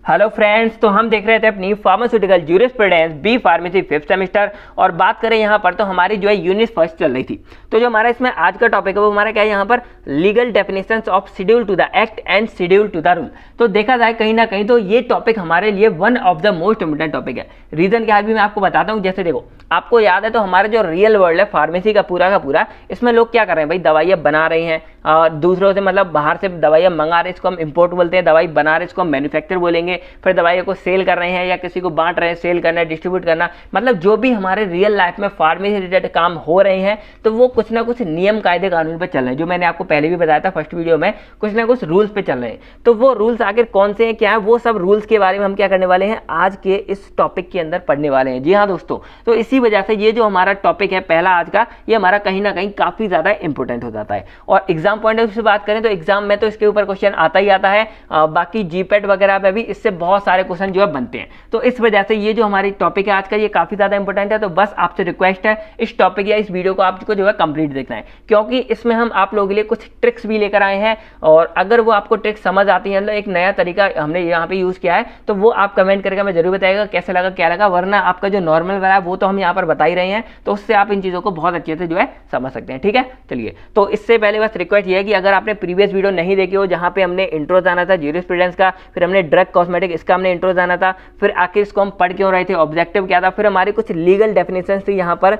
Hello friends, तो हम देख रहे थे अपनी pharmaceutical jurisprudence B pharmacy 5th semester और बात करें यहाँ पर तो हमारी जो है यूनिट फर्स्ट चल रही थी। तो जो हमारा इसमें आज का टॉपिक है वो हमारा क्या है यहाँ पर legal definitions of schedule to the act and schedule to the rule. तो देखा जाए कहीं ना कहीं तो ये टॉपिक हमारे लिए one of the most important topic है। रीजन क्या है भी मैं आपको बताता हूँ। जैसे देखो, आपको याद है तो हमारा जो रियल वर्ल्ड है फार्मेसी का पूरा इसमें लोग क्या कर रहे हैं भाई, दवाइयाँ बना रहे हैं और दूसरों से मतलब बाहर से दवाइयाँ मंगा रहे हैं, इसको हम इंपोर्ट बोलते हैं। दवाई बना रहे हैं, इसको हम मैन्युफैक्चर बोलेंगे। फिर दवाइयों को सेल कर रहे हैं या किसी को बांट रहे हैं, सेल करना, डिस्ट्रीब्यूट करना, मतलब जो भी हमारे रियल लाइफ में फार्मेसी रिलेटेड काम हो रहे हैं तो वो कुछ ना कुछ नियम कायदे कानून पे चल रहे हैं। जो मैंने आपको पहले भी बताया था फर्स्ट वीडियो में, कुछ ना कुछ रूल्स पे चल रहे हैं। तो वो रूल्स आखिर कौन से हैं, क्या है, वो सब रूल्स के बारे में हम क्या करने वाले हैं आज के इस टॉपिक के अंदर पढ़ने वाले हैं। जी हाँ दोस्तों, तो इसी वजह से ये जो हमारा टॉपिक है पहला आज का, ये हमारा कहीं ना कहीं काफी ज्यादा इंपॉर्टेंट हो जाता है। और एग्जाम पॉइंट ऑफ व्यू से बात करें तो एग्जाम में तो इसके ऊपर क्वेश्चन आता ही आता है, बाकी जीपेट वगैरह पे भी इससे बहुत सारे क्वेश्चन जो है बनते हैं। तो इस वजह से ये जो हमारी टॉपिक है आज का, ये काफी ज्यादा इंपॉर्टेंट है। तो बस आपसे रिक्वेस्ट है इस टॉपिक या इस वीडियो को आपको जो है कंप्लीट देखना है, क्योंकि इसमें हम आप लोगों के लिए कुछ ट्रिक्स भी लेकर आए हैं। और अगर वो आपको ट्रिक्स समझ आती है, मतलब एक नया तरीका हमने यहाँ पे यूज किया है, तो वो आप कमेंट करके हमें जरूर बताइएगा कैसे लगा, क्या लगा। वरना आपका जो नॉर्मल वाला है वो तो हम यहाँ पर बता ही रहे हैं, तो उससे आप इन चीजों को बहुत अच्छे से जो है समझ सकते हैं। ठीक है, चलिए। तो इससे पहले बस रिक्वेस्ट ये है कि अगर आपने प्रीवियस वीडियो नहीं देखी हो, जहां पे हमने इंट्रो जाना था ज्यूरिस्प्रूडेंस का, फिर हमने ड्रग कॉस्मेटिक इसका हमने इंट्रो जाना था, फिर आखिर इसको हम पढ़ क्यों रहे थे, ऑब्जेक्टिव क्या था, फिर हमारी कुछ लीगल डेफिनेशंस थी यहाँ पर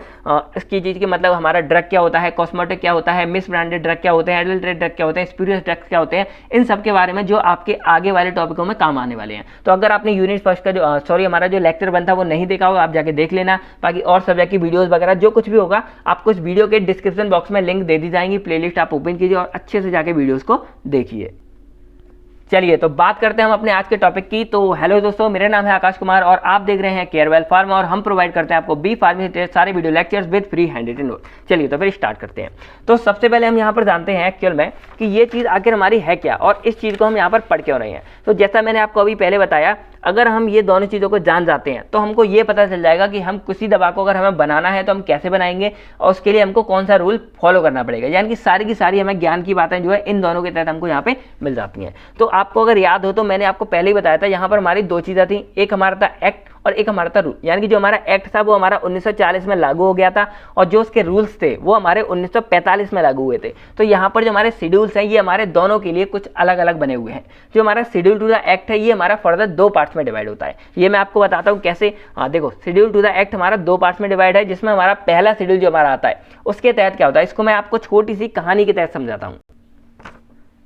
इसकी चीज की, मतलब हमारा ड्रग क्या होता है, कॉस्मेटिक क्या होता है, मिस ब्रांडेड ड्रग क्या होते हैं, एडल्ट्रेटेड ड्रग क्या होते हैं, स्पूरियस ड्रग्स क्या होते हैं, इन सब के बारे में जो आपके आगे वाले टॉपिकों में काम आने वाले हैं। तो अगर आपने यूनिट फर्स्ट का जो हमारा जो लेक्चर बनता है वो नहीं देखा होगा, आप जाके देख लेना। बाकी और सब्जेक्ट की वीडियोस वगैरह जो कुछ भी होगा आपको इस वीडियो के डिस्क्रिप्शन बॉक्स में लिंक दे दी जाएंगी, प्लेलिस्ट आप ओपन कीजिए और अच्छे से जाके वीडियोस को देखिए। चलिए, तो बात करते हैं हम अपने आज के टॉपिक की। तो हेलो दोस्तों, मेरा नाम है आकाश कुमार और आप देख रहे हैं केयरवेल फार्मा और हम प्रोवाइड करते हैं आपको बी फार्मेसी सारे video lectures with free hand written note. चलिए, तो फिर स्टार्ट करते हैं। तो सबसे पहले हम यहाँ पर जानते हैं एक्चुअल में कि ये चीज़ आखिर हमारी है क्या और इस चीज़ को हम यहाँ पर पढ़ क्यों रहे हैं। तो जैसा मैंने आपको अभी पहले बताया, अगर हम ये दोनों चीज़ों को जान जाते हैं तो हमको ये पता चल जाएगा कि हम किसी दवा को अगर हमें बनाना है तो हम कैसे बनाएंगे और उसके लिए हमको कौन सा रूल फॉलो करना पड़ेगा। यानी कि सारी की सारी हमें ज्ञान की बातें जो है इन दोनों के तहत हमको यहाँ पे मिल जाती हैं। तो आपको अगर याद हो तो मैंने आपको पहले ही बताया था, यहाँ पर हमारी दो चीज़ें थी, एक हमारा था एक्ट और एक हमारा था रूल। यानी कि जो हमारा एक्ट था वो हमारा 1940 में लागू हो गया था और जो उसके रूल्स थे वो हमारे 1945 में लागू हुए थे। तो यहाँ पर जो हमारे शेड्यूल्स हैं ये हमारे दोनों के लिए कुछ अलग अलग बने हुए हैं। जो हमारा शेड्यूल टू द एक्ट है ये हमारा फर्दर दो पार्ट्स में डिवाइड होता है। ये मैं आपको बताता हूँ कैसे। देखो, शेड्यूल टू द एक्ट हमारा दो पार्ट्स में डिवाइड है, जिसमें हमारा पहला शेड्यूल जो हमारा आता है उसके तहत क्या होता है, इसको मैं आपको छोटी सी कहानी के तहत समझाता हूँ।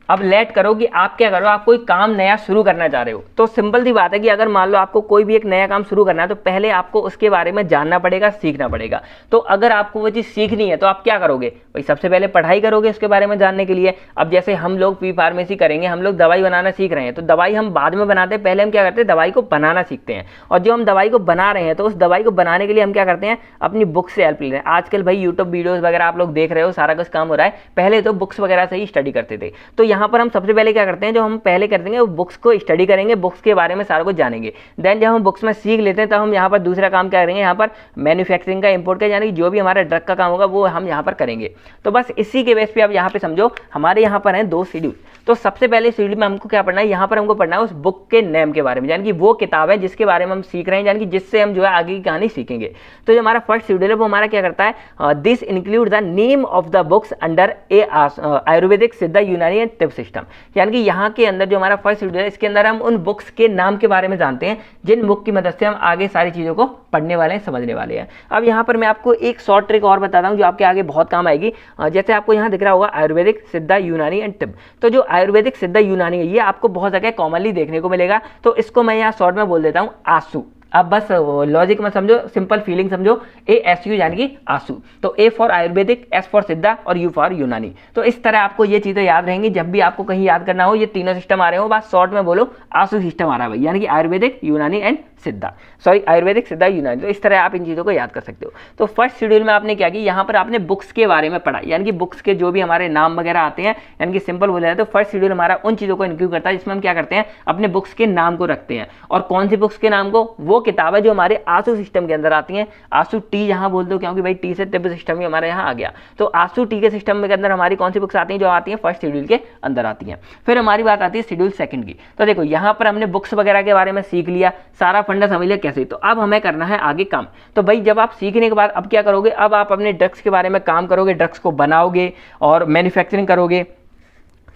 अब लेट करो कि आप क्या करो, आप कोई काम नया शुरू करना चाह रहे हो। तो सिंपल सी बात है कि अगर मान लो आपको कोई भी एक नया काम शुरू करना है तो पहले आपको उसके बारे में जानना पड़ेगा, सीखना पड़ेगा। तो अगर आपको वो चीज़ सीखनी है तो आप क्या करोगे भाई, सबसे पहले पढ़ाई करोगे उसके बारे में जानने के लिए। अब जैसे हम लोग बी फार्मेसी करेंगे, हम लोग दवाई बनाना सीख रहे हैं, तो दवाई हम बाद में बनाते हैं, पहले हम क्या करते हैं दवाई को बनाना सीखते हैं। और जो हम दवाई को बना रहे हैं तो उस दवाई को बनाने के लिए हम क्या करते हैं, अपनी बुक से हेल्प ले रहे हैं। आजकल भाई यूट्यूब वीडियोज़ वगैरह आप लोग देख रहे हो, सारा कुछ काम हो रहा है, पहले तो बुक्स वगैरह से ही स्टडी करते थे। तो यहाँ पर हम सबसे पहले क्या करते हैं, जो हम पहले कर देंगे वो बुक्स को स्टडी करेंगे, बुक्स के बारे में सारा कुछ जानेंगे। देन जब हम बुक्स में सीख लेते हैं तब हम यहाँ पर दूसरा काम क्या करेंगे, यहाँ पर मैन्युफैक्चरिंग का, इंपोर्ट का, यानी कि जो भी हमारा ड्रग का काम होगा वो हम यहाँ पर करेंगे। तो बस इसी के बेस पे अब यहाँ पे समझो हमारे यहाँ पर हैं दो शेड्यूल। तो सबसे पहले शेड्यूल में हमको क्या पढ़ना है, यहाँ पर हमको पढ़ना है उस बुक के नेम के बारे में, यानी कि वो किताब है जिसके बारे में हम सीख रहे हैं, यानी कि जिससे हम जो है आगे की कहानी सीखेंगे। तो जो हमारा फर्स्ट शेड्यूल है वो हमारा क्या करता है, this include the name of the books under a ayurvedic, Siddha, Unani and Tibet system. यानी कि यहाँ के अंदर जो हमारा फर्स्ट शेड्यूल है इसके अंदर हम उन बुक्स के नाम के बारे में जानते हैं जिन बुक की मदद से हम आगे सारी चीज़ों को पढ़ने वाले हैं, समझने वाले हैं। अब यहाँ पर मैं आपको एक शॉर्ट ट्रिक और बताता हूँ जो आपके आगे बहुत काम आएगी। जैसे आपको यहाँ दिख रहा होगा आयुर्वेदिक, सिद्धा, यूनानी एंड तिब्बत। तो जो आयुर्वेदिक, सिद्धा, यूनानी है ये आपको बहुत जगह कॉमनली देखने को मिलेगा। तो इसको मैं यहाँ शॉर्ट में बोल देता हूँ आंसू। अब बस लॉजिक में समझो, सिंपल फीलिंग समझो, ASU यानी कि आंसू। तो A for Ayurvedic, S for सिद्धा और U फॉर यूनानी। तो इस तरह आपको ये चीज़ें याद रहेंगी। जब भी आपको कहीं याद करना हो ये तीनों सिस्टम आ रहे हो, बस शॉर्ट में बोलो आंसू सिस्टम आ रहा है भाई, यानी कि आयुर्वेदिक, यूनानी एंड सिद्धा, सॉरी आयुर्वेदिक, सिद्धा, यूनानी। तो इस तरह आप इन चीज़ों को याद कर सकते हो। तो फर्स्ट शेड्यूल में आपने क्या किया, यहाँ पर आपने बुक्स के बारे में पढ़ा, यानी कि बुक्स के जो भी हमारे नाम वगैरह आते हैं, यानी कि सिंपल बोला जाए तो फर्स्ट शेड्यूल हमारा उन चीज़ों को इंक्लूड करता है जिसमें हम क्या करते हैं, अपने बुक्स के नाम को रखते हैं। और कौन सी बुक्स के नाम को, वो किताबें जो हमारे आसू सिस्टम के अंदर आती हैं, आसू टी यहाँ बोल दो क्योंकि भाई टी से तिब्बत सिस्टम ही हमारे यहाँ आ गया, तो आसू टी के सिस्टम के अंदर हमारी कौन सी बुक्स आती हैं, जो आती हैं फर्स्ट शेड्यूल के अंदर आती हैं। फिर हमारी बात आती है शेड्यूल सेकंड की। तो देखो यहाँ पर हमने बुक्स वगैरह के बारे में सीख लिया, सारा फंडा समझ लिया कैसे, तो अब हमें करना है आगे काम। तो भाई जब आप सीखने के बाद अब क्या करोगे, अब आप अपने ड्रग्स के बारे में काम करोगे, ड्रग्स को बनाओगे और मैन्युफैक्चरिंग करोगे।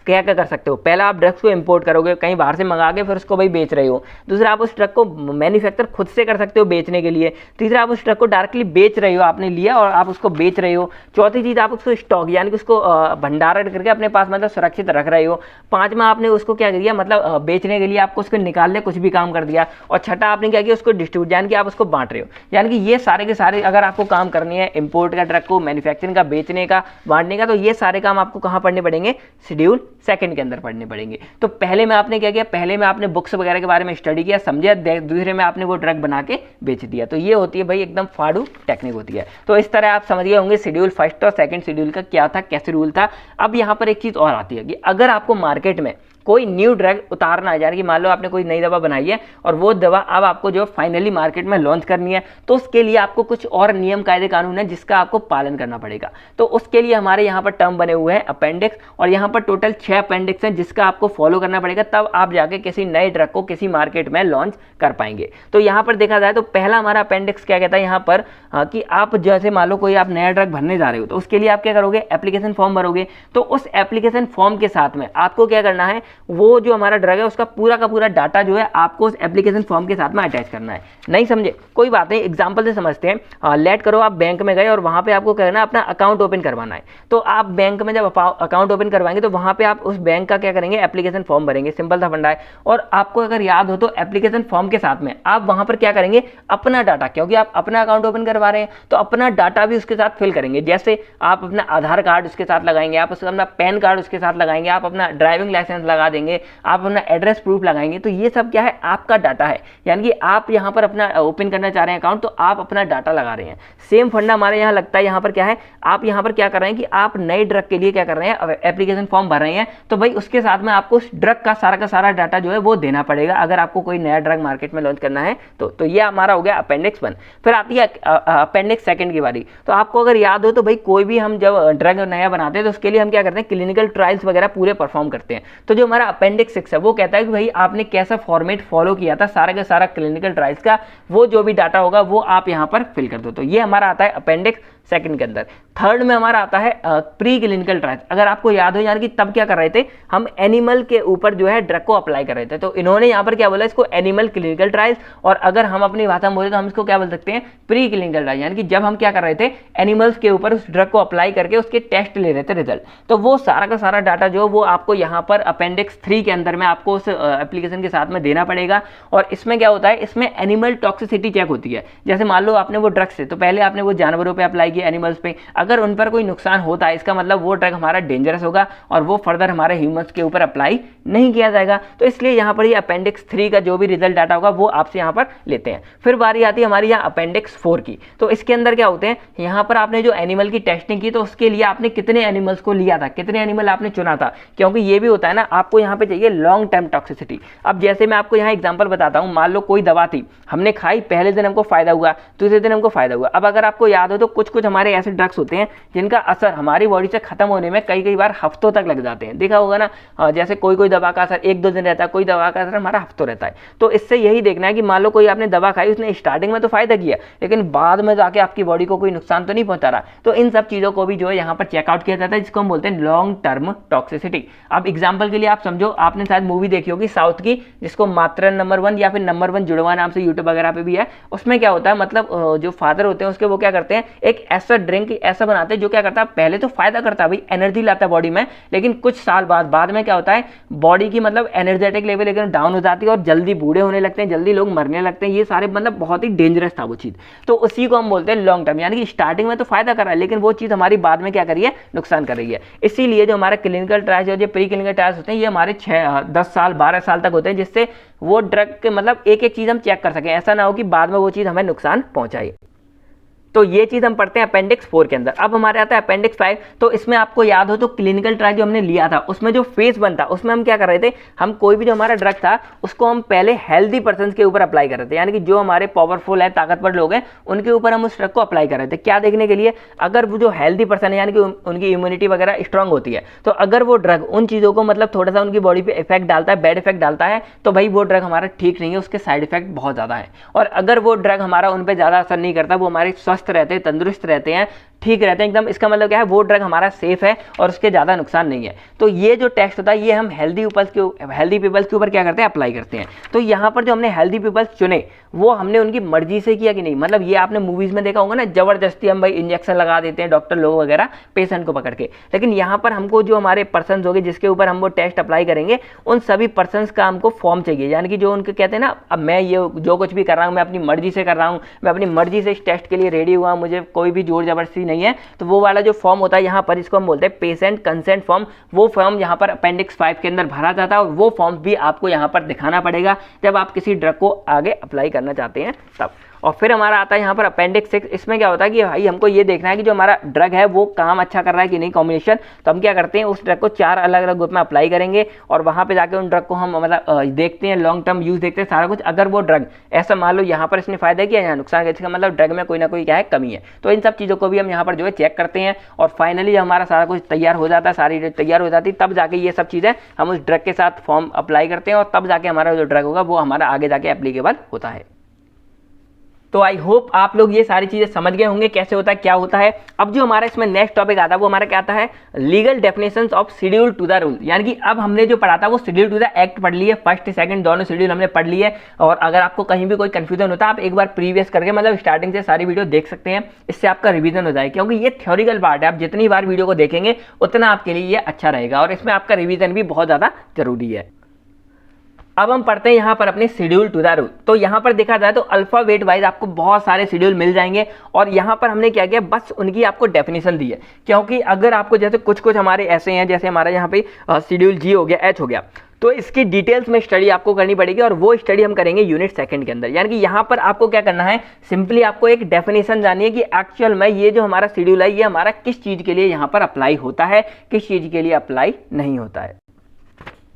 क्या क्या कर सकते हो, पहला आप ड्रग्स को इंपोर्ट करोगे कहीं बाहर से मंगा के, फिर उसको भाई बेच रहे हो। दूसरा आप उस ड्रग को मैन्युफैक्चर खुद से कर सकते हो बेचने के लिए। तीसरा आप उस ड्रग को डायरेक्टली बेच रहे हो, आपने लिया और आप उसको बेच रहे हो। चौथी चीज़ आप उसको स्टॉक यानी कि उसको भंडारण करके अपने पास मतलब सुरक्षित रख रहे हो। पाँचवा आपने उसको क्या किया, मतलब बेचने के लिए आपको उसको निकालने कुछ भी काम कर दिया। और छठा आपने क्या किया, उसको डिस्ट्रीब्यूट यानी कि आप उसको बांट रहे हो। यानी कि ये सारे के सारे अगर आपको काम करने हैं इंपोर्ट का, ड्रग को मैन्युफैक्चरिंग का, बेचने का, बांटने का, तो ये सारे काम आपको कहाँ पढ़ने पड़ेंगे, शेड्यूल सेकंड के अंदर पढ़ने पड़ेंगे। तो पहले में आपने क्या किया, पहले में आपने बुक्स वगैरह के बारे में स्टडी किया, समझा, दूसरे में आपने वो ड्रग बना के बेच दिया। तो ये होती है भाई एकदम फाड़ू टेक्निक होती है। तो इस तरह आप समझ गए होंगे शेड्यूल फर्स्ट और सेकंड शेड्यूल का क्या था, कैसे रूल था। अब यहाँ पर एक चीज़ और आती है कि अगर आपको मार्केट में कोई न्यू ड्रग उतारना है, यानी कि मान लो आपने कोई नई दवा बनाई है और वो दवा अब आपको जो फाइनली मार्केट में लॉन्च करनी है, तो उसके लिए आपको कुछ और नियम कायदे कानून है जिसका आपको पालन करना पड़ेगा। तो उसके लिए हमारे यहाँ पर टर्म बने हुए हैं अपेंडिक्स, और यहाँ पर टोटल 6 अपेंडिक्स हैं जिसका आपको फॉलो करना पड़ेगा, तब आप जाके किसी नए ड्रग को किसी मार्केट में लॉन्च कर पाएंगे। तो यहाँ पर देखा जाए तो पहला हमारा अपेंडिक्स क्या कहता है यहाँ पर कि आप जैसे मान लो कोई आप नया ड्रग भरने जा रहे हो, तो उसके लिए आप क्या करोगे, एप्लीकेशन फॉर्म भरोगे। तो उस एप्लीकेशन फॉर्म के साथ में आपको क्या करना है, वो जो हमारा ड्रग है उसका पूरा का पूरा डाटा जो है आपको उस एप्लीकेशन फॉर्म के साथ में अटैच करना है। नहीं समझे, कोई बात नहीं, एग्जांपल से समझते हैं। लेट करो आप बैंक में गए और वहां पे आपको करना है अपना अकाउंट ओपन करवाना है। तो आप बैंक में जब अकाउंट ओपन करवाएंगे तो वहां पे आप उस बैंक का क्या करेंगे, एप्लीकेशन फॉर्म भरेंगे, सिंपल सा फंडा है। और आपको अगर याद हो तो एप्लीकेशन फॉर्म के साथ में आप वहां पर क्या करेंगे, अपना डाटा, क्योंकि आप अपना अकाउंट ओपन करवा रहे हैं तो अपना डाटा भी उसके साथ फिल करेंगे। जैसे आप अपना आधार कार्ड उसके साथ लगाएंगे, आप उसका अपना पैन कार्ड उसके साथ लगाएंगे, आप अपना ड्राइविंग लाइसेंस लगा देंगे, आप अपना एड्रेस प्रूफ लगाएंगे। तो ये सब क्या है, आपका डाटा है। यानी कि आप यहाँ पर अपना ओपन करना चाह रहे हैं अकाउंट, तो आप अपना डाटा लगा रहे हैं। सेम फंडा हमारे यहाँ लगता है। यहाँ पर क्या है, आप यहाँ पर क्या कर रहे हैं कि आप नए ड्रग के लिए क्या कर रहे हैं, एप्लीकेशन फॉर्म भर रहे हैं। तो भाई उसके साथ में आपको उस ड्रग का सारा डाटा जो है वो देना पड़ेगा अगर आपको कोई नया ड्रग मार्केट में लॉन्च करना है तो ये हमारा हो गया अपेंडिक्स 1। फिर आती है अपेंडिक्स 2 की बारी। तो आपको अगर याद हो तो भाई कोई भी हम जब ड्रग नया बनाते हैं तो उसके लिए हम क्या करते हैं, क्लिनिकल ट्रायल्स वगैरह पूरे परफॉर्म करते हैं। तो जो हमारा अपेंडिक्स 6 है वो कहता है कि भाई आपने कैसा फॉर्मेट फॉलो किया था सारा का सारा क्लिनिकल ट्रायल्स का, वो जो भी डाटा होगा वो आप यहाँ पर फिल कर दो। तो ये हमारा आता है अपेंडिक्स 2 के अंदर। 3rd में हमारा आता है प्री क्लिनिकल ट्रायल्स। अगर आपको याद हो यानी कि तब क्या कर रहे थे, हम एनिमल के ऊपर जो है ड्रग को अप्लाई कर रहे थे। तो इन्होंने यहाँ पर क्या बोला, इसको एनिमल क्लिनिकल ट्रायल्स। और अगर हम अपनी भाषा में बोले तो हम इसको क्या बोल सकते हैं, प्री क्लिनिकल ट्रायल। यानी कि जब हम क्या कर रहे थे, एनिमल्स के ऊपर उस ड्रग को अप्लाई करके उसके टेस्ट ले रहे थे, रिजल्ट। तो वो सारा का सारा डाटा जो वो आपको यहाँ पर अपेंडिक्स 3 के अंदर में आपको उस एप्लीकेशन के साथ में देना पड़ेगा। और इसमें क्या होता है, इसमें एनिमल टॉक्सिसिटी चेक होती है। जैसे मान लो आपने वो ड्रग्स से, तो पहले आपने वो जानवरों पे अप्लाई किया, एनिमल्स पे, अगर उन पर कोई नुकसान होता है इसका मतलब वो ड्रग हमारा डेंजरस होगा और वो फर्दर हमारे ह्यूमंस के ऊपर अप्लाई नहीं किया जाएगा। तो इसलिए यहाँ पर ये अपेंडिक्स 3 का जो भी रिजल्ट डाटा होगा वो आपसे यहाँ पर लेते हैं। फिर बारी आती है हमारी यहाँ अपेंडिक्स 4 की। तो इसके अंदर क्या होते हैं, यहाँ पर आपने जो एनिमल की टेस्टिंग की तो उसके लिए आपने कितने एनिमल्स को लिया था, कितने एनिमल आपने चुना था, क्योंकि ये भी होता है ना, आपको यहाँ पे चाहिए लॉन्ग टर्म टॉक्सिसिटी। अब जैसे मैं आपको यहाँ एग्जांपल बताता हूँ, मान लो कोई दवा थी, हमने खाई, पहले दिन हमको फायदा हुआ, दूसरे दिन हमको फायदा हुआ। अब अगर आपको याद हो तो कुछ कुछ हमारे ऐसे ड्रग्स होते हैं जिनका असर हमारी बॉडी से खत्म होने में कई बार हफ्तों तक लग जाते हैं। देखा होगा ना, जैसे कोई दवा का असर 1-2 दिन रहता है, कोई दवा का असर हमारा हफ्तों रहता है। तो इससे यही देखना है कि मान लो कोई आपने दवा खाई, उसने स्टार्टिंग में तो फायदा किया लेकिन बाद में जाके आपकी बॉडी को कोई नुकसान तो नहीं पहुंचा रहा। तो इन सब चीजों को भी जो है यहाँ पर चेकआउट किया जाता है, जिसको हम बोलते हैं लॉन्ग टर्म टॉक्सिसिटी। अब एग्जाम्पल के लिए आप समझो, आपने शायद मूवी देखी होगी साउथ की, जिसको मात्रा नंबर 1 या फिर नंबर 1 जुड़वा नाम से यूट्यूब वगैरह पे भी है। उसमें क्या होता है, मतलब जो फादर होते हैं उसके, वो क्या करते हैं, एक ऐसा ड्रिंक ऐसा बनाते हैं जो क्या करता है, पहले तो फायदा करता है, भाई एनर्जी लाता है बॉडी में, लेकिन कुछ साल बाद में क्या होता है, बॉडी की मतलब एनर्जेटिक लेवल एकदम डाउन हो जाती है और जल्दी बूढ़े होने लगते हैं, जल्दी लोग मरने लगते हैं। ये सारे मतलब बहुत ही डेंजरस था वो चीज़। तो उसी को हम बोलते हैं लॉन्ग टर्म, यानी कि स्टार्टिंग में तो फायदा कर रहा है लेकिन वो चीज़ हमारी बाद में क्या कर रही है, नुकसान कर रही है। इसीलिए जो हमारे क्लिनिकल ट्रायल्स और जो प्री क्लिनिकल ट्रायल्स होते हैं ये हमारे 10 साल 12 साल तक होते हैं, जिससे वो ड्रग के मतलब एक एक चीज़ हम चेक कर सकें, ऐसा ना हो कि बाद में वो चीज़ हमें नुकसान पहुंचाए। तो ये चीज़ हम पढ़ते हैं अपेंडिक्स 4 के अंदर। अब हमारे आता है अपेंडिक्स 5। तो इसमें आपको याद हो तो क्लिनिकल ट्रायल जो हमने लिया था उसमें जो फेज 1 था उसमें हम क्या कर रहे थे, हम कोई भी जो हमारा ड्रग था उसको हम पहले हेल्दी पर्सन के ऊपर अप्लाई कर रहे थे, यानी कि जो हमारे पावरफुल है, ताकतवर लोग हैं, उनके ऊपर हम उस ड्रग को अप्लाई कर रहे थे। क्या देखने के लिए, अगर वो जो हेल्दी पर्सन है यानी कि उनकी इम्यूनिटी वगैरह स्ट्रांग होती है, तो अगर वो ड्रग उन चीज़ों को मतलब थोड़ा सा उनकी बॉडी पे इफेक्ट डालता है, बैड इफेक्ट डालता है, तो भाई वो ड्रग हमारा ठीक नहीं है, उसके साइड इफेक्ट बहुत ज़्यादा है। और अगर वो ड्रग हमारा उन पर ज़्यादा असर नहीं करता, वो हमारे स्वस्थ रहते हैं, तंदुरुस्त रहते हैं, ठीक रहते हैं एकदम, इसका मतलब क्या है, वो ड्रग हमारा सेफ है और उसके ज़्यादा नुकसान नहीं है। तो ये जो टेस्ट होता है ये हम हेल्दी पीपल्स के ऊपर क्या करते हैं, अप्लाई करते हैं। तो यहाँ पर जो हमने हेल्दी पीपल्स चुने वो हमने उनकी मर्जी से किया कि नहीं, मतलब ये आपने मूवीज़ में देखा होगा ना, जबरदस्ती हम भाई इंजेक्शन लगा देते हैं डॉक्टर लोग वगैरह पेशेंट को पकड़ के। लेकिन यहाँ पर हमको जो हमारे पर्सन होंगे जिसके ऊपर हम वो टेस्ट अप्लाई करेंगे, उन सभी पर्सन का हमको फॉर्म चाहिए, यानी कि जो उनके कहते हैं ना, अब मैं ये जो कुछ भी कर रहा हूँ मैं अपनी मर्जी से कर रहा हूँ, मैं अपनी मर्जी से इस टेस्ट के लिए रेडी हुआ, मुझे कोई भी जोर जबरदस्ती नहीं है, तो वो वाला जो फॉर्म होता है यहाँ पर, इसको हम बोलते हैं पेशेंट कंसेंट फॉर्म। वो फॉर्म यहाँ पर अपेंडिक्स 5 के अंदर भरा जाता है और वो फॉर्म भी आपको यहाँ पर दिखाना पड़ेगा जब आप किसी ड्रग को आगे अप्लाई करना चाहते हैं तब। और फिर हमारा आता है यहाँ पर अपेंडिक्स 6। इसमें क्या होता है कि भाई हमको ये देखना है कि जो हमारा ड्रग है वो काम अच्छा कर रहा है कि नहीं, कॉम्बिनेशन। तो हम क्या करते हैं, उस ड्रग को 4 अलग अलग ग्रुप में अप्लाई करेंगे और वहाँ पे जाके उन ड्रग को हम मतलब देखते हैं, लॉन्ग टर्म यूज देखते हैं सारा कुछ। अगर वो ड्रग ऐसा मान लो यहाँ पर इसने फायदा किया, यहाँ नुकसान किया, इसका मतलब ड्रग में कोई ना कोई क्या है, कमी है। तो इन सब चीज़ों को भी हम यहाँ पर जो है चेक करते हैं और फाइनली जब हमारा सारा कुछ तैयार हो जाता है, सारी तैयार हो जाती है, तब जाके ये सब चीज़ें हम उस ड्रग के साथ फॉर्म अप्लाई करते हैं और तब जाके हमारा जो ड्रग होगा वो हमारा आगे जाके एप्लीकेबल होता है। तो आई होप आप लोग ये सारी चीज़ें समझ गए होंगे कैसे होता है, क्या होता है। अब जो हमारा इसमें नेक्स्ट टॉपिक आता है वो हमारा क्या आता है, legal definitions of schedule to the rule. यानी कि अब हमने जो पढ़ा था वो शेड्यूल टू द एक्ट पढ़ लिए, फर्स्ट सेकंड दोनों शेड्यूल हमने पढ़ लिए। और अगर आपको कहीं भी कोई कंफ्यूजन होता है आप एक बार प्रीवियस करके मतलब स्टार्टिंग से सारी वीडियो देख सकते हैं, इससे आपका रिवीजन हो जाए, क्योंकि ये थ्योरिकल पार्ट है। आप जितनी बार वीडियो को देखेंगे उतना आपके लिए ये अच्छा रहेगा और इसमें आपका रिवीजन भी बहुत ज़्यादा जरूरी है। अब हम पढ़ते हैं यहाँ पर अपने शेड्यूल टू द रूल। तो यहाँ पर देखा जाए तो अल्फाबेट वाइज आपको बहुत सारे शेड्यूल मिल जाएंगे और यहाँ पर हमने क्या किया, बस उनकी आपको डेफिनेशन दी है। क्योंकि अगर आपको जैसे कुछ कुछ हमारे ऐसे हैं, जैसे हमारा यहाँ पे शेड्यूल जी हो गया, एच हो गया, तो इसकी डिटेल्स में स्टडी आपको करनी पड़ेगी और वो स्टडी हम करेंगे यूनिट सेकंड के अंदर। यानी कि यहाँ पर आपको क्या करना है, सिंपली आपको एक डेफिनेशन जानिए कि एक्चुअल में ये जो हमारा शेड्यूल है ये हमारा किस चीज़ के लिए यहाँ पर अप्लाई होता है, किस चीज़ के लिए अप्लाई नहीं होता है।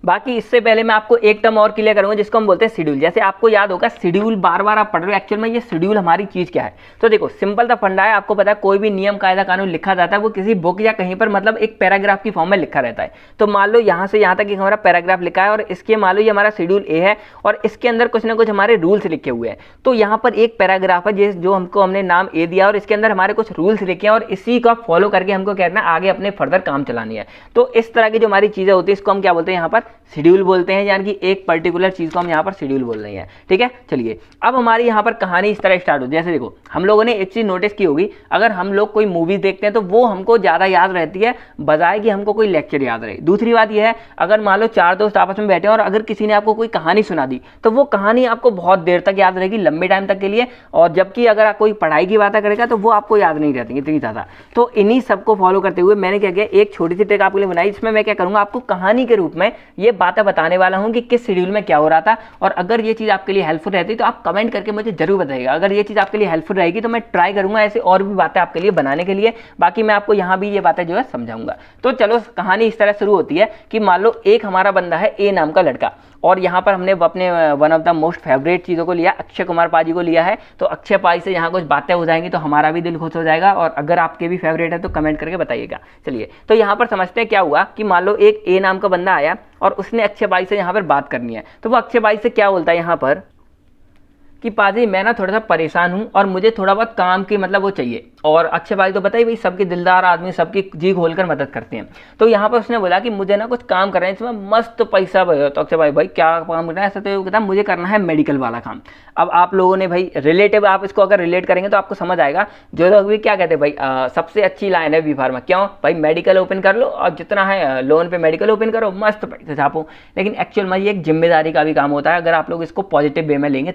बाकी इससे पहले मैं आपको एक टर्म और क्लियर करूंगा जिसको हम बोलते हैं शेड्यूल। जैसे आपको याद होगा शेड्यूल बार बार आप पढ़ रहे हो, एक्चुअल में ये शेड्यूल हमारी चीज़ क्या है। तो देखो सिंपल सा फंडा है, आपको पता है कोई भी नियम कायदा कानून लिखा जाता है वो किसी बुक या कहीं पर मतलब एक पैराग्राफ की फॉर्म में लिखा रहता है। तो मान लो यहाँ से यहाँ तक हमारा पैराग्राफ लिखा है और इसके मान लो ये हमारा शेड्यूल ए है और इसके अंदर कुछ ना कुछ हमारे रूल्स लिखे हुए हैं। तो यहाँ पर एक पैराग्राफ है जो हमने नाम ए दिया और इसके अंदर हमारे कुछ रूल्स लिखे हैं और इसी का फॉलो करके हमको क्या करना है, आगे अपने फर्दर काम चलानी है। तो इस तरह की जो हमारी चीज़ें होती है इसको हम क्या बोलते हैं, यहाँ पर शेड्यूल बोलते हैं। यानी कि एक पर्टिकुलर चीज को हम यहाँ पर शेड्यूल बोल रहे हैं। ठीक है, चलिए अब हमारी यहाँ पर कहानी इस तरह स्टार्ट होती है। जैसे देखो हम लोगों ने एक चीज नोटिस की होगी, अगर हम लोग कोई मूवी देखते हैं तो वो हमको ज्यादा याद रहती है बजाय कि हमको कोई लेक्चर याद रहे। दूसरी बात यह है, अगर मान लो 4 दोस्त आपस में बैठे हैं और अगर किसी ने आपको कोई कहानी सुना दी तो वो कहानी आपको बहुत देर तक याद रहेगी, लंबे टाइम तक के लिए। और जबकि अगर कोई पढ़ाई की बातें करेगा तो वो आपको याद नहीं रहती इतनी ज्यादा। तो इन्हीं सबको फॉलो करते हुए मैंने क्या किया, एक छोटी सी ट्रिक आपके लिए बनाई, जिसमें मैं क्या करूंगा, आपको कहानी के रूप में ये बातें बताने वाला हूं कि किस शेड्यूल में क्या हो रहा था। और अगर ये चीज आपके लिए हेल्पफुल रहती तो आप कमेंट करके मुझे जरूर बताइएगा। अगर ये चीज आपके लिए हेल्पफुल रहेगी तो मैं ट्राई करूंगा ऐसे और भी बातें आपके लिए बनाने के लिए। बाकी मैं आपको यहाँ भी ये बातें जो है समझाऊंगा। तो चलो कहानी इस तरह शुरू होती है कि मान लो एक हमारा बंदा है ए नाम का लड़का, और यहाँ पर हमने अपने one of the most favourite चीज़ों को लिया, अक्षय कुमार पाजी को लिया है। तो अक्षय पाजी से यहाँ कुछ बातें हो जाएंगी तो हमारा भी दिल खुश हो जाएगा, और अगर आपके भी फेवरेट है तो कमेंट करके बताइएगा। चलिए तो यहाँ पर समझते हैं क्या हुआ कि मान लो एक ए नाम का बंदा आया और उसने अक्षय पाजी से यहाँ पर बात करनी है। तो वो अक्षय पाजी से क्या बोलता है यहाँ पर कि पाजी मैं ना थोड़ा सा परेशान हूँ और मुझे थोड़ा बहुत काम की मतलब वो चाहिए। और अक्षय पाजी तो बताइए भाई सबके दिलदार आदमी, सबकी जी खोलकर मदद करते हैं। तो यहाँ पर उसने बोला कि मुझे ना कुछ काम करना है इसमें मस्त पैसा बचा। तो अक्षय भाई क्या काम करना है, ऐसा तो कहता मुझे करना है मेडिकल वाला काम। अब आप लोगों ने भाई रिलेटिव, आप इसको अगर रिलेट करेंगे तो आपको समझ आएगा। जो लोग भी क्या कहते हैं भाई सबसे अच्छी लाइन है बी फार्मा, क्यों भाई मेडिकल ओपन कर लो और जितना है लोन पे मेडिकल ओपन करो, मस्त पैसे छापो। लेकिन एक्चुअल में ये एक जिम्मेदारी का भी काम होता है अगर आप लोग इसको पॉजिटिव वे में लेंगे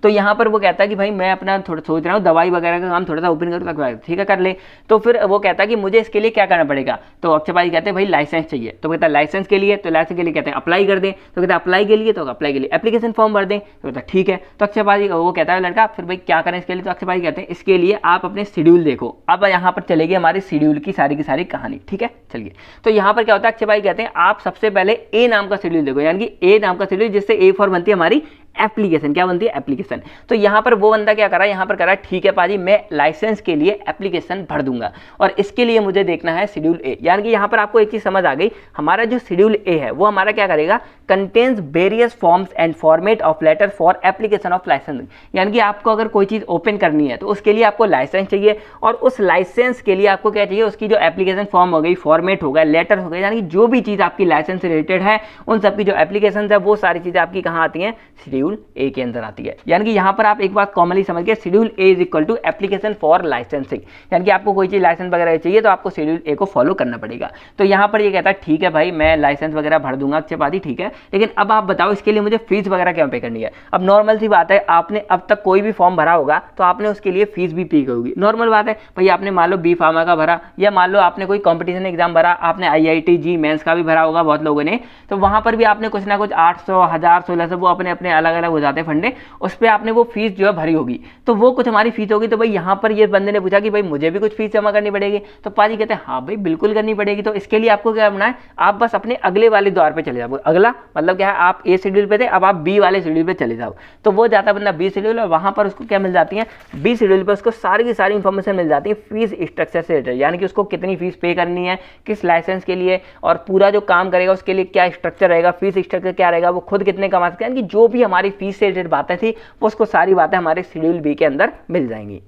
तो यहाँ पर वो कहता है कि भाई मैं अपना थोड़ा सोच रहा हूँ दवाई वगैरह का काम थोड़ा सा ओपन करूँ ताकि, ठीक है कर ले। तो फिर वो कहता है कि मुझे इसके लिए क्या करना पड़ेगा, तो अक्षय पाजी कहते हैं भाई लाइसेंस चाहिए। तो कहता है लाइसेंस के लिए, तो लाइसेंस के लिए कहते हैं अप्लाई कर दें। तो कहता है अप्लाई के लिए, तो अप्लाई के लिए एप्लीकेशन फॉर्म भर दें। तो कहता है ठीक है। तो अक्षय पाजी वो कहता है लड़का फिर भाई क्या करें इसके लिए, तो अक्षय पाजी कहते हैं इसके लिए आप अपने शेड्यूल देखो। अब यहाँ पर चलेगी हमारी शेड्यूल की सारी कहानी, ठीक है चलिए। तो यहाँ पर क्या होता है, अक्षय पाजी कहते हैं आप सबसे पहले ए नाम का शेड्यूल देखो, यानी कि ए नाम का शेड्यूल जिससे ए फॉर बनती है हमारी एप्लीकेशन। क्या बनती है, एप्लीकेशन। तो यहाँ पर वो बंदा क्या कर रहा है, यहाँ पर कर रहा है ठीक है पाजी मैं लाइसेंस के लिए एप्लीकेशन भर दूंगा और इसके लिए मुझे देखना है शेड्यूल ए। यानी कि यहाँ पर आपको एक चीज समझ आ गई, हमारा जो शेड्यूल ए है वो हमारा क्या करेगा, contents various forms and format of letter for application of licence. यानी कि आपको अगर कोई चीज ओपन करनी है तो उसके लिए आपको लाइसेंस चाहिए और उस लाइसेंस के लिए आपको क्या चाहिए, उसकी जो एप्लीकेशन फॉर्म हो गई, फॉर्मेट हो गया, लेटर हो गया, यानी कि जो भी चीज आपकी लाइसेंस से रिलेटेड है उन सबकी जो एप्लीकेशन है वो सारी चीजें आपकी कहाँ आती हैं, शेड्यूल ए के अंदर आती है। यानी कि यहाँ पर आप एक बात कॉमनली समझ के, schedule A is equal to application for licensing. यानी कि आपको कोई चीज लाइसेंस वगैरह चाहिए तो आपको शेड्यूल ए को फॉलो करना पड़ेगा। तो यहाँ पर ये कहता है ठीक है भाई मैं लाइसेंस वगैरह भर दूंगा अक्षय पाजी, ठीक है, लेकिन अब आप बताओ इसके लिए मुझे फीस वगैरह क्या पे करनी है। अब नॉर्मल सी बात है, आपने अब तक कोई भी फॉर्म भरा होगा तो आपने उसके लिए फीस भी पे होगी, नॉर्मल बात है भाई। आपने मान लो बी फार्मा का भरा या मान लो आपने कोई कॉम्पिटिशन एग्जाम भरा, आपने IIT जी मेंस का भी भरा होगा बहुत लोगों ने, तो वहां पर भी आपने कुछ ना कुछ 800, 1000, 1600 वो अपने अपने अलग अलग हो जाते हैं फंडे, उस पर आपने वो फीस जो है भरी होगी, तो वो कुछ हमारी फीस होगी। तो भाई यहाँ पर ये बंदे ने पूछा कि भाई मुझे भी कुछ फीस जमा करनी पड़ेगी, तो पाजी कहते हैं हाँ भाई बिल्कुल करनी पड़ेगी। तो इसके लिए आपको क्या करना है, आप बस अपने अगले वाले द्वार पे चले जाओ। अगला मतलब क्या है, आप ए शेड्यूल पे थे, अब आप बी वाले शेड्यूल पे चले जाओ। तो वो जाता बंदा बी शेड्यूल और वहां पर उसको क्या मिल जाती है, बी शेड्यूल पे उसको सारी की सारी इंफॉर्मेशन मिल जाती है फीस स्ट्रक्चर से रिलेटेड, यानी कि उसको कितनी फीस पे करनी है किस लाइसेंस के लिए और पूरा जो काम करेगा उसके लिए क्या स्ट्रक्चर रहेगा, फीस स्ट्रक्चर क्या रहेगा, वो खुद कितने कमा सकते हैं, यानी कि जो भी हमारी फीस से रिलेटेड बातें थी वो उसको सारी बातें हमारे शेड्यूल बी के अंदर मिल जाएंगी।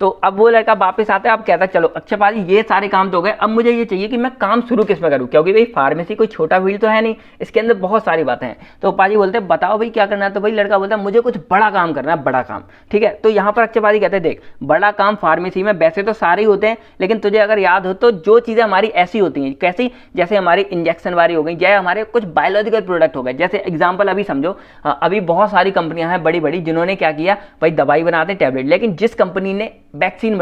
तो अब वो लड़का वापस आता है, अब कहता है चलो अक्षय पाजी ये सारे काम तो हो गए, अब मुझे ये चाहिए कि मैं काम शुरू किस में करूँ, क्योंकि भाई फार्मेसी कोई छोटा फील्ड तो है नहीं, इसके अंदर बहुत सारी बातें हैं। तो पाजी बोलते हैं बताओ भाई क्या करना है। तो भाई लड़का बोलता है मुझे कुछ बड़ा काम करना है, बड़ा काम, ठीक है। तो यहाँ पर अक्षय पाजी कहते हैं देख बड़ा काम फार्मेसी में वैसे तो सारे ही होते हैं, लेकिन तुझे अगर याद हो तो जो चीज़ें हमारी ऐसी होती हैं, कैसी, जैसे हमारी इंजेक्शन वाली हो गई, या हमारे कुछ बायोलॉजिकल प्रोडक्ट हो गए। जैसे एग्जाम्पल अभी समझो, अभी बहुत सारी कंपनियां हैं बड़ी बड़ी जिन्होंने क्या किया भाई दवाई बनाते हैं टैबलेट, लेकिन जिस कंपनी ने वैक्सीन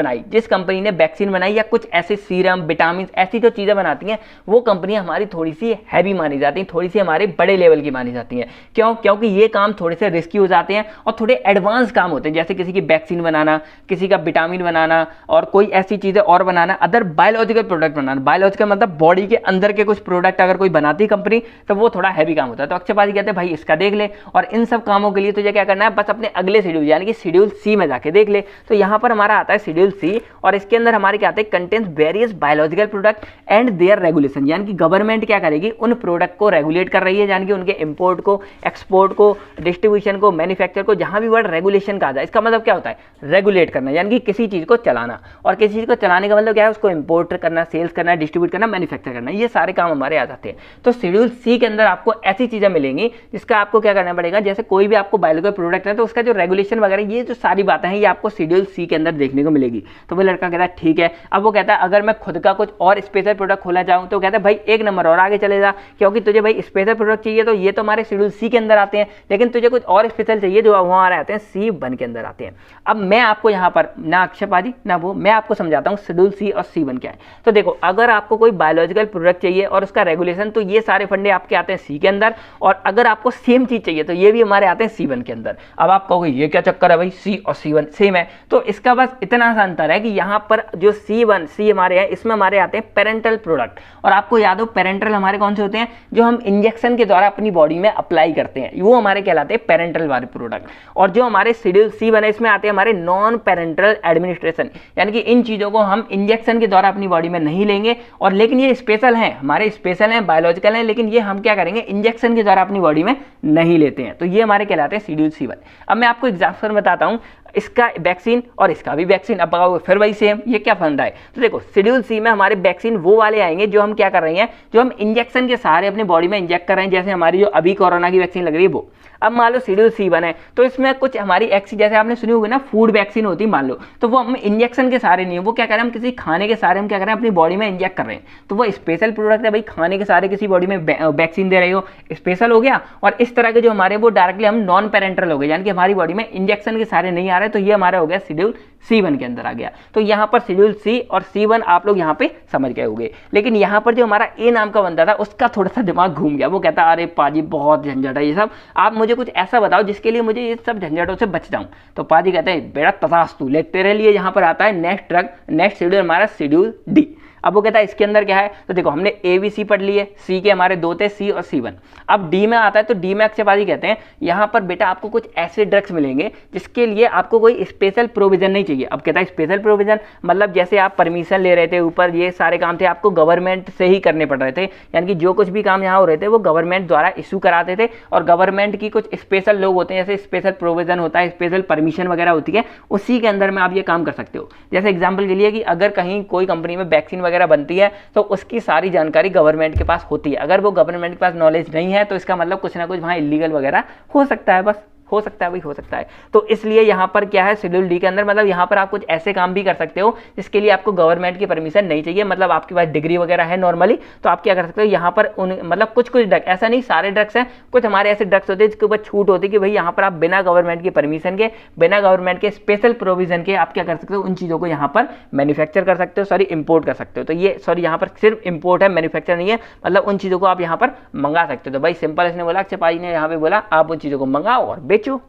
बनाई या कुछ ऐसे सीरम विटामिन ऐसी जो चीजें बनाती हैं वो कंपनियां हमारी थोड़ी सी हैवी मानी जाती हैं, थोड़ी सी हमारे बड़े लेवल की मानी जाती हैं। क्यों? क्योंकि ये काम थोड़े से रिस्की हो जाते हैं और थोड़े एडवांस काम होते हैं, जैसे किसी की वैक्सीन बनाना, किसी का विटामिन बनाना और कोई ऐसी चीजें और बनाना, अदर बायोलॉजिकल प्रोडक्ट बनाना। बायोलॉजिकल मतलब बॉडी के अंदर के कुछ प्रोडक्ट अगर कोई बनाती कंपनी तो वो थोड़ा हैवी काम होता है। तो अक्षय पाजी कहते हैं भाई इसका देख ले, और इन सब कामों के लिए तुझे क्या करना है, बस अपने अगले शेड्यूल यानी कि शेड्यूल सी में जाके देख ले। तो यहाँ पर हमारा आता है शेड्यूल सी और इसके अंदर हमारे क्या आते हैं, contents various biological product and their regulation, यानी कि गवर्नमेंट क्या करेगी उन प्रोडक्ट को रेगुलेट कर रही है, यानी कि उनके इंपोर्ट को, एक्सपोर्ट को, डिस्ट्रीब्यूशन को, मैन्युफैक्चर को, जहां भी वर्ड रेगुलेशन का आ जाए, इसका मतलब क्या होता है रेगुलेट करना, यानी कि किसी चीज को चलाना। और किसी चीज को चलाने का मतलब क्या है, उसको इंपोर्ट करना, सेल्स करना, डिस्ट्रीब्यूट करना, मैन्युफैक्चर करना, ये सारे काम हमारे आ जाते हैं। तो शेड्यूल सी के अंदर आपको ऐसी चीजें मिलेंगी जिसका आपको क्या करना पड़ेगा, जैसे कोई भी आपको बायोलॉजिकल प्रोडक्ट है तो उसका जो रेगुलेशन वगैरह ये जो सारी बातें हैं ये आपको शेड्यूल सी के अंदर देखने को मिलेगी। तो वो लड़का कहता है ठीक है। अब वो कहता है अगर मैं खुद का कुछ और स्पेशल प्रोडक्ट खोलना चाहूँ तो कहता है भाई एक नंबर और आगे चले जा, क्योंकि तुझे भाई स्पेशल प्रोडक्ट चाहिए तो ये तो हमारे शेड्यूल सी के अंदर आते हैं, लेकिन तुझे कुछ और स्पेशल चाहिए जो हमारे आते हैं C1 के अंदर आते हैं। अब मैं आपको यहाँ पर ना अक्षय पाजी ना वो, मैं आपको समझाता हूँ शेड्यूल सी और C1 क्या है। तो देखो अगर आपको कोई बायोलॉजिकल प्रोडक्ट चाहिए और उसका रेगुलेशन, तो ये सारे फंडे आपके आते हैं सी के अंदर, और अगर आपको सेम चीज चाहिए तो ये भी हमारे आते हैं C1 के अंदर। अब आप कहोगे ये क्या चक्कर है भाई, सी और C1 सेम है, तो इसका बस इतना सा अंतर है कि यहाँ पर जो C हमारे है इसमें हमारे आते हैं पेरेंटल प्रोडक्ट, और आपको याद हो पेरेंटल हमारे कौन से होते हैं, जो हम इंजेक्शन के द्वारा अपनी बॉडी में अप्लाई करते हैं, वो हमारे कहलाते हैं पेरेंटल वाले प्रोडक्ट। और जो हमारे शेड्यूल सी बने इसमें आते हैं हमारे नॉन पेरेंटल एडमिनिस्ट्रेशन, यानी कि इन चीजों को हम इंजेक्शन के द्वारा अपनी बॉडी में नहीं लेंगे, और लेकिन ये स्पेशल हैं, हमारे स्पेशल हैं, बायोलॉजिकल हैं, लेकिन ये हम क्या करेंगे इंजेक्शन के द्वारा अपनी बॉडी में नहीं लेते हैं। तो ये हमारे कहलाते हैं शेड्यूल C1। अब मैं आपको एग्जाम्पल बताता हूँ, इसका वैक्सीन और इसका भी वैक्सीन, अब बताओ फिर वही सेम, ये क्या फंडा है। तो देखो शेड्यूल सी में हमारे वैक्सीन वो वाले आएंगे जो हम क्या कर रहे हैं, जो हम इंजेक्शन के सहारे अपनी बॉडी में इंजेक्ट कर रहे हैं, जैसे हमारी जो अभी कोरोना की वैक्सीन लग रही है वो। अब मान लो शेड्यूल C1 है, तो इसमें कुछ हमारी एक्सी, जैसे आपने सुनी होगी ना फूड वैक्सीन होती है मान लो, तो वो हम इंजेक्शन के सहारे नहीं है, वो क्या कर रहे हैं, हम किसी खाने के सहारे हम क्या कर रहे हैं, अपनी बॉडी में इंजेक्ट कर रहे हैं, तो वो स्पेशल प्रोडक्ट है भाई, खाने के सहारे किसी बॉडी में वैक्सीन दे रहे हो, स्पेशल हो गया। और इस तरह के जो हमारे वो डायरेक्टली हम नॉन पेरेंटल हो गए, यानी कि हमारी बॉडी में इंजेक्शन के सहारे नहीं आ रहे, तो ये हमारा हो गया शेड्यूल C1 के अंदर आ गया। तो यहाँ पर शेड्यूल C और C1 आप लोग यहाँ पे समझ गए होंगे। लेकिन यहाँ पर जो हमारा A नाम का बंदा था उसका थोड़ा सा दिमाग घूम गया, वो कहता अरे पाजी बहुत झंझट है ये सब, आप मुझे कुछ ऐसा बताओ जिसके लिए मुझे ये सब झंझटों से बच जाऊं। तो पाजी कहते हैं बेटा तथास्तु, ले तेरे लिए यहाँ पर आता है नेक्स्ट शेड्यूल हमारा शेड्यूल D। अब वो कहता है इसके अंदर क्या है, तो देखो हमने ABC पढ़ लिए, C के हमारे 2 थे, C और C1। अब D में आता है, तो D में अक्षयपाजी कहते हैं यहाँ पर बेटा आपको कुछ ऐसे ड्रग्स मिलेंगे जिसके लिए आपको कोई स्पेशल प्रोविजन नहीं चाहिए। अब कहता है स्पेशल प्रोविजन मतलब जैसे आप परमिशन ले रहे थे, ऊपर ये सारे काम थे आपको गवर्नमेंट से ही करने पड़ रहे थे, यानी कि जो कुछ भी काम यहाँ हो रहे थे वो गवर्नमेंट द्वारा इशू कराते थे, और गवर्नमेंट की कुछ स्पेशल लोग होते हैं, जैसे स्पेशल प्रोविजन होता है, स्पेशल परमिशन वगैरह होती है, उसी के अंदर में आप ये काम कर सकते हो। जैसे एग्जाम्पल के लिए कि अगर कहीं कोई कंपनी में वैक्सीन वगैरह बनती है तो उसकी सारी जानकारी गवर्नमेंट के पास होती है, अगर वो गवर्नमेंट के पास नॉलेज नहीं है तो इसका मतलब कुछ ना कुछ वहाँ इलीगल वगैरह हो सकता है, बस हो सकता है भाई, हो सकता है। तो इसलिए यहाँ पर क्या है शेड्यूल D के अंदर, मतलब यहाँ पर आप कुछ ऐसे काम भी कर सकते हो जिसके लिए आपको गवर्नमेंट की परमिशन नहीं चाहिए, मतलब आपके पास डिग्री वगैरह है नॉर्मली, तो आप क्या कर सकते हो यहाँ पर मतलब कुछ ड्रग, ऐसा नहीं सारे ड्रग्स हैं, कुछ हमारे ऐसे ड्रग्स होते हैं जिसके ऊपर छूट होती है कि भाई यहाँ पर आप बिना गवर्नमेंट की परमिशन के, बिना गवर्नमेंट के स्पेशल प्रोविजन के आप क्या कर सकते हो, उन चीज़ों को यहाँ पर मैन्युफैक्चर कर सकते हो, सॉरी इंपोर्ट कर सकते हो। तो ये सॉरी यहाँ पर सिर्फ इंपोर्ट है, मैन्युफैक्चर नहीं है, मतलब उन चीज़ों को आप यहाँ पर मंगा सकते हो। तो भाई सिंपल इसने बोला, अक्षयपाजी ने यहाँ पे बोला आप उन चीज़ों को मंगाओ और बेचो।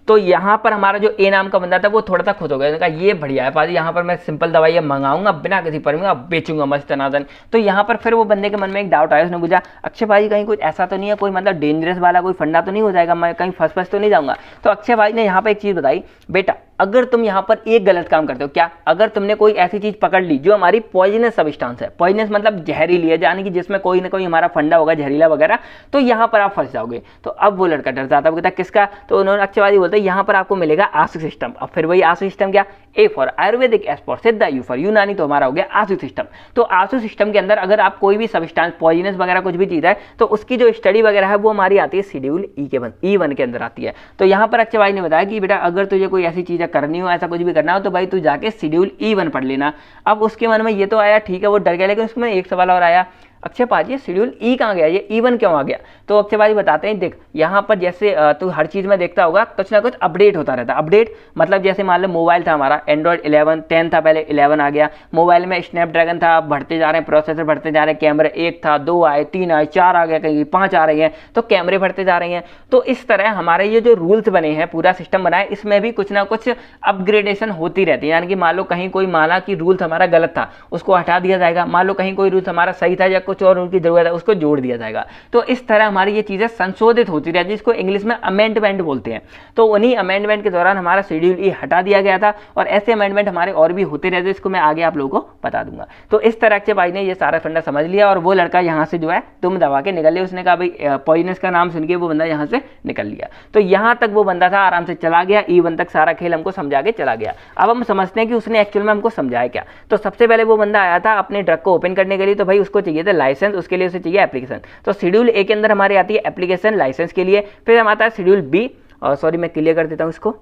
तो यहाँ पर हमारा जो A नाम का बंदा था वो थोड़ा सा खुश हो गया, कहा ये बढ़िया है पाजी, यहाँ पर मैं सिंपल दवाइयाँ मंगाऊंगा बिना किसी परमिशन, बेचूंगा मस्त नादन। तो यहाँ पर फिर वो बंदे के मन में एक डाउट आया, उसने पूछा अक्षय भाई कहीं कुछ ऐसा तो नहीं है, कोई मतलब डेंजरस वाला कोई फंडा तो नहीं हो जाएगा, मैं कहीं फंस तो नहीं जाऊंगा। तो अक्षय भाई ने यहाँ पर एक चीज़ बताई, बेटा अगर तुम यहाँ पर एक गलत काम करते हो, क्या अगर तुमने कोई ऐसी चीज़ पकड़ ली जो हमारी पॉइजनस सब्सटेंस है, पॉइजनस मतलब जहरीली है, यानी कि जिसमें कोई ना कोई हमारा फंडा होगा जहरीला वगैरह, तो यहाँ पर आप फंस जाओगे। तो अब वो लड़का डर जाता है, वो कहता किसका, तो उन्होंने अक्षयवादी बोलते हैं यहाँ पर आपको मिलेगा आसु सिस्टम। अब फिर वही आसु सिस्टम क्या, A for Ayurvedic, S for सिद्धा, U फॉर यूनानी, तो हमारा हो गया आसु सिस्टम। तो आसु सिस्टम के अंदर अगर आप कोई भी सब्सटेंस पॉइजनस वगैरह कुछ भी चीज़ है तो उसकी जो स्टडी वगैरह है वो हमारी आती है शेड्यूल E1 के अंदर आती है। तो यहाँ पर अक्षय भाई ने बताया कि बेटा अगर तुझे कोई ऐसी चीज़ें करनी हो, ऐसा कुछ भी करना हो, तो भाई तू जाके शेड्यूल E1 पढ़ लेना। अब उसके मन में ये तो आया, ठीक है वो डर गया, लेकिन उसमें एक सवाल और आया, अक्षय पाजी शेड्यूल E कहाँ गया, ये E1 क्यों आ गया। तो अक्षय पाजी बताते हैं, देख यहाँ पर जैसे तू हर चीज़ में देखता होगा कुछ ना कुछ अपडेट होता रहता है। अपडेट मतलब जैसे मान लो मोबाइल था हमारा एंड्रॉइड 11, 10 था, पहले 11 आ गया, मोबाइल में स्नैपड्रैगन था, बढ़ते जा रहे हैं प्रोसेसर बढ़ते जा रहे हैं, कैमरे 1 था, 2 आए, 3 आए, 4 आ गया, कहीं 5 आ रही हैं, तो कैमरे बढ़ते जा रहे हैं। तो इस तरह हमारे ये जो रूल्स बने हैं, पूरा सिस्टम बना है, इसमें भी कुछ ना कुछ अपग्रेडेशन होती रहती है। यानी कि मान लो कहीं कोई माना कि रूल्स हमारा गलत था, उसको हटा दिया जाएगा, मान लो कहीं कोई रूल्स हमारा सही था या कुछ और रूल की जरूरत है, उसको जोड़ दिया जाएगा। तो इस तरह हमारी ये चीज़ें संशोधित होती रहती है, जिसको इंग्लिश में अमेंडमेंट बोलते हैं। तो उन्हीं अमेंडमेंट के दौरान हमारा शेड्यूल E हटा दिया गया था, और ऐसे अमेंडमेंट हमारे और भी होते रहते हैं, इसको मैं आगे आप लोगों को बता दूंगा। तो इस तरह से भाई ने ये सारा फंडा समझ लिया, और वो लड़का यहाँ से जो है तुम दबा के निकल लिया। उसने कहा भाई पॉइजनस का नाम सुन के वो बंदा यहाँ से निकल लिया। तो यहाँ तक वो बंदा था, आराम से चला गया, E1 तक सारा खेल हमको समझा के चला गया। अब हम समझते हैं कि उसने एक्चुअल में हमको समझाया क्या। तो सबसे पहले वो बंदा आया था अपने ड्रग को ओपन करने के लिए, तो भाई उसको चाहिए था लाइसेंस, उसके लिए उसे चाहिए एप्लीकेशन। तो शेड्यूल A के अंदर हमारी आती है एप्लीकेशन लाइसेंस के लिए। फिर हम आता है शेड्यूल B, और सॉरी मैं क्लियर कर देता हूँ इसको।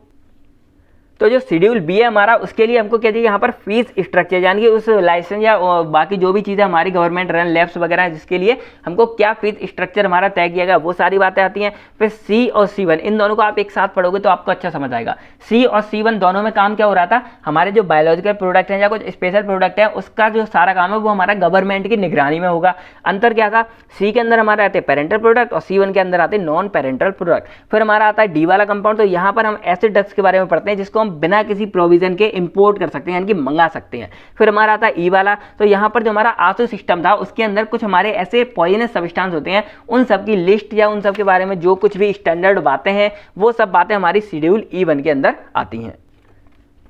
तो जो शेड्यूल B है हमारा, उसके लिए हमको क्या चाहिए यहाँ पर फीस स्ट्रक्चर, यानी कि उस लाइसेंस या बाकी जो भी चीज़ें हमारी गवर्नमेंट रन लैब्स वगैरह है, जिसके लिए हमको क्या फीस स्ट्रक्चर हमारा तय किया गया, वो सारी बातें आती हैं। फिर C और C1 इन दोनों को आप एक साथ पढ़ोगे तो आपको अच्छा समझ आएगा। C और C1 दोनों में काम क्या हो रहा था, हमारे जो बायोलॉजिकल प्रोडक्ट हैं या कुछ स्पेशल प्रोडक्ट है, उसका जो सारा काम है वो हमारा गवर्नमेंट की निगरानी में होगा। अंतर क्या था, C के अंदर हमारे आते हैं पेरेंटल प्रोडक्ट और C1 के अंदर आते हैं नॉन पेरेंटल प्रोडक्ट। फिर हमारा आता है D वाला कंपाउंड। तो यहाँ पर हम ऐसे ड्रग्स के बारे में पढ़ते हैं जिसको हम बिना किसी प्रोविजन के इंपोर्ट कर सकते हैं, यानी कि मंगा सकते हैं। फिर हमारा आता है E वाला। तो यहाँ पर जो हमारा आसु सिस्टम था उसके अंदर कुछ हमारे ऐसे पॉइजनस सब्सटेंस होते हैं, उन सब की लिस्ट या उन सब के बारे में जो कुछ भी स्टैंडर्ड बातें हैं वो सब बातें हमारी शेड्यूल E1 के अंदर आती हैं।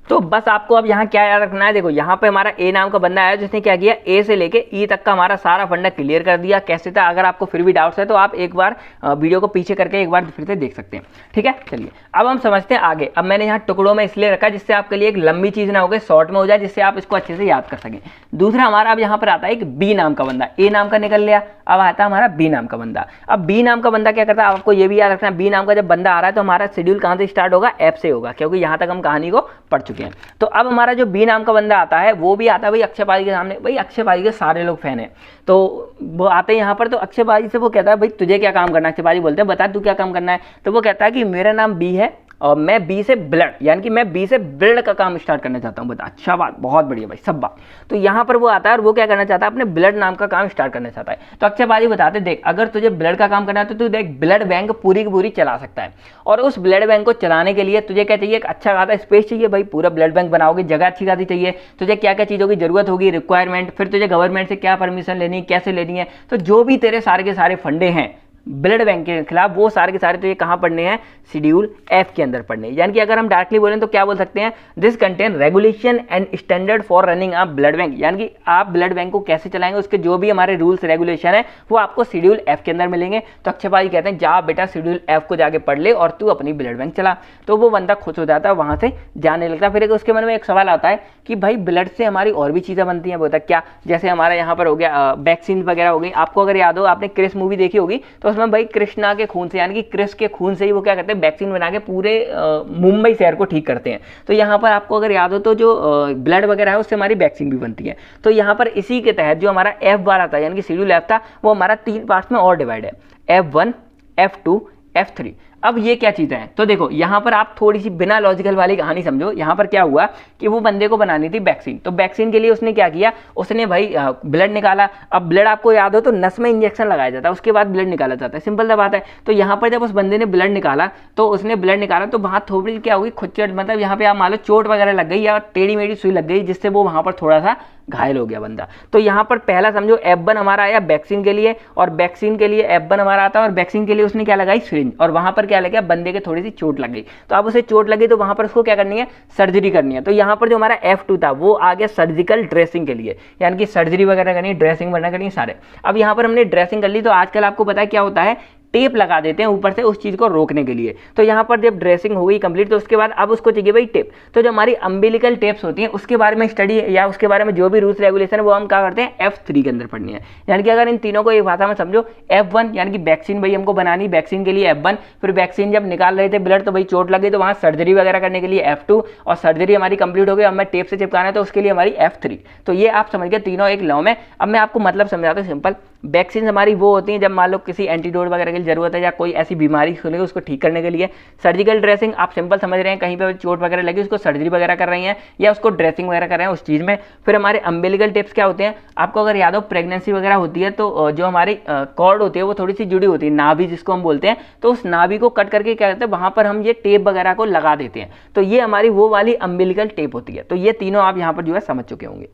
तो बस आपको अब यहाँ क्या याद रखना है, देखो यहाँ पे हमारा ए नाम का बंदा आया जिसने क्या किया, ए से लेके ई तक का हमारा सारा फंडा क्लियर कर दिया। कैसे था, अगर आपको फिर भी डाउट्स है तो आप एक बार वीडियो को पीछे करके एक बार फिर से देख सकते हैं। ठीक है, चलिए अब हम समझते हैं आगे। अब मैंने यहाँ टुकड़ों में इसलिए रखा जिससे आपके लिए एक लंबी चीज ना हो गई, शॉर्ट में हो जाए, जिससे आप इसको अच्छे से याद कर सकें। दूसरा हमारा अब यहाँ पर आता है एक बी नाम का बंदा, ए नाम का निकल लिया, अब आता है हमारा बी नाम का बंदा। अब बी नाम का बंदा क्या करता है, आपको ये भी याद रखना है, बी नाम का जब बंदा आ रहा है तो हमारा शेड्यूल कहाँ से स्टार्ट होगा, एफ से होगा, क्योंकि यहाँ तक हम कहानी को पढ़ चुके हैं। तो अब हमारा जो बी नाम का बंदा आता है वो भी आता है भाई अक्षय पाजी के सामने। भाई अक्षय पाजी के सारे लोग फैन है, तो वो आते हैं यहाँ पर, तो अक्षय पाजी से वो कहता है भाई तुझे क्या काम करना है। अक्षय पाजी बोलते हैं बता तू क्या काम करना है, तो वो कहता है कि मेरा नाम बी है और मैं बी से ब्लड, यानी कि मैं बी से ब्लड का काम स्टार्ट करना चाहता हूँ। बता, अच्छा बात, बहुत बढ़िया भाई, सब बात। तो यहाँ पर वो आता है और वो क्या करना चाहता है, अपने ब्लड नाम का काम स्टार्ट करना चाहता है। तो अक्षय पाजी बताते देख, अगर तुझे ब्लड का काम करना है तो तू देख ब्लड बैंक पूरी की पूरी चला सकता है, और उस ब्लड बैंक को चलाने के लिए तुझे क्या चाहिए, एक अच्छा खासा स्पेस चाहिए। भाई पूरा ब्लड बैंक बनाओगे, जगह अच्छी खासी चाहिए, तुझे क्या क्या चीज़ों की जरूरत होगी, रिक्वायरमेंट, फिर तुझे गवर्नमेंट से क्या परमिशन लेनी है, कैसे लेनी है। तो जो भी तेरे सारे के सारे फंडे हैं ब्लड बैंक के खिलाफ, वो सारे के सारे तो ये कहाँ पढ़ने हैं, शेड्यूल एफ के अंदर पढ़ने। यानी कि अगर हम डायरेक्टली बोलें तो क्या बोल सकते हैं, this contain regulation and standard for running a blood bank, यानी कि आप ब्लड बैंक को कैसे चलाएंगे, उसके जो भी हमारे रूल्स रेगुलेशन है वो आपको शेड्यूल एफ के अंदर मिलेंगे। तो अक्षय पाजी कहते हैं जा बेटा शेड्यूल एफ को जाके पढ़ ले और तू अपनी ब्लड बैंक चला। तो वो बंदा खुश हो जाता है, वहाँ से जाने लगता है। फिर उसके मन में एक सवाल आता है कि भाई ब्लड से हमारी और भी चीज़ें बनती हैं, बोलता क्या, जैसे हमारा यहाँ पर हो गया वैक्सीन वगैरह हो गई। आपको अगर याद हो, आपने क्रिस मूवी देखी होगी, तो उसमें भाई कृष्णा के खून से, यानी कि क्रिस के खून से ही वो क्या करते हैं, वैक्सीन बना के पूरे मुंबई शहर को ठीक करते हैं। तो यहाँ पर आपको अगर याद हो तो जो ब्लड वगैरह है उससे हमारी वैक्सीन भी बनती है। तो यहाँ पर इसी के तहत जो हमारा एफ बार आता है, यानी कि शेड्यूल एफ था, वो हमारा 3 पार्ट्स में और डिवाइड है, F1, F2, F3। अब ये क्या चीज़ें हैं, तो देखो यहाँ पर आप थोड़ी सी बिना लॉजिकल वाली कहानी समझो। यहाँ पर क्या हुआ कि वो बंदे को बनानी थी वैक्सीन, तो वैक्सीन के लिए उसने क्या किया, उसने भाई ब्लड निकाला। अब ब्लड आपको याद हो तो नस में इंजेक्शन लगाया जाता है, उसके बाद ब्लड निकाला जाता है, सिंपल सा बात है। तो यहाँ पर जब उस बंदे ने ब्लड निकाला तो तो वहाँ थोड़ी क्या हुई, खुच्चट, मतलब यहाँ पे आप मान लो चोट वगैरह लग गई या टेढ़ी मेढ़ी सुई लग गई, जिससे वो वहाँ पर थोड़ा सा घायल हो गया बंदा। तो यहाँ पर पहला समझो F1 हमारा आया वैक्सीन के लिए, और वैक्सीन के लिए F1 हमारा आता है, और वैक्सीन के लिए उसने क्या लगाई, सिरिंज, और वहाँ पर क्या लगा, बंदे के थोड़ी सी चोट लग गई। तो अब उसे चोट लगी तो वहाँ पर उसको क्या करनी है, सर्जरी करनी है। तो यहाँ पर जो हमारा F2 था वो आ गया सर्जिकल ड्रेसिंग के लिए, यानी कि सर्जरी वगैरह करनी, ड्रेसिंग वगैरह करनी सारे। अब यहाँ पर हमने ड्रेसिंग कर ली, तो आजकल आपको पता है क्या होता है, टेप लगा देते हैं ऊपर से उस चीज़ को रोकने के लिए। तो यहाँ पर जब ड्रेसिंग हो गई कंप्लीट, तो उसके बाद अब उसको चाहिए भाई टेप। तो जो हमारी अम्बिलिकल टेप्स होती हैं उसके बारे में स्टडी या उसके बारे में जो भी रूल्स रेगुलेशन है वो हम क्या करते हैं, F3 के अंदर पढ़नी है। यानी कि अगर इन तीनों को एक भाषा में समझो, F1 यानी कि वैक्सीन भाई हमको बनानी, वैक्सीन के लिए F1, फिर वैक्सीन जब निकाल रहे थे ब्लड तो भाई चोट लगी तो वहाँ सर्जरी वगैरह करने के लिए F2, और सर्जरी हमारी कंप्लीट हो गई, अब मैं टेप से चिपकाना है तो उसके लिए हमारी F3। तो ये आप समझ गए तीनों एक लॉ में। अब मैं आपको मतलब समझाता हूँ सिंपल। वैक्सीन हमारी वो होती हैं जब मान लो किसी एंटीडोट वगैरह की जरूरत है या कोई ऐसी बीमारी खुलेगी उसको ठीक करने के लिए। सर्जिकल ड्रेसिंग आप सिंपल समझ रहे हैं, कहीं पे चोट वगैरह लगी उसको सर्जरी वगैरह कर रही हैं या उसको ड्रेसिंग वगैरह कर रहे हैं उस चीज़ में। फिर हमारे अम्बिलिकल टिप्स क्या होते हैं, आपको अगर याद हो प्रेगनेंसी वगैरह होती है तो जो हमारी कॉर्ड होती है वो थोड़ी सी जुड़ी होती है, नाभि जिसको हम बोलते हैं, तो उस नाभि को कट करके क्या करते हैं वहाँ पर हम ये टेप वगैरह को लगा देते हैं। तो ये हमारी वो वाली अम्बिलिकल टेप होती है। तो ये तीनों आप यहाँ पर जो है समझ चुके होंगे।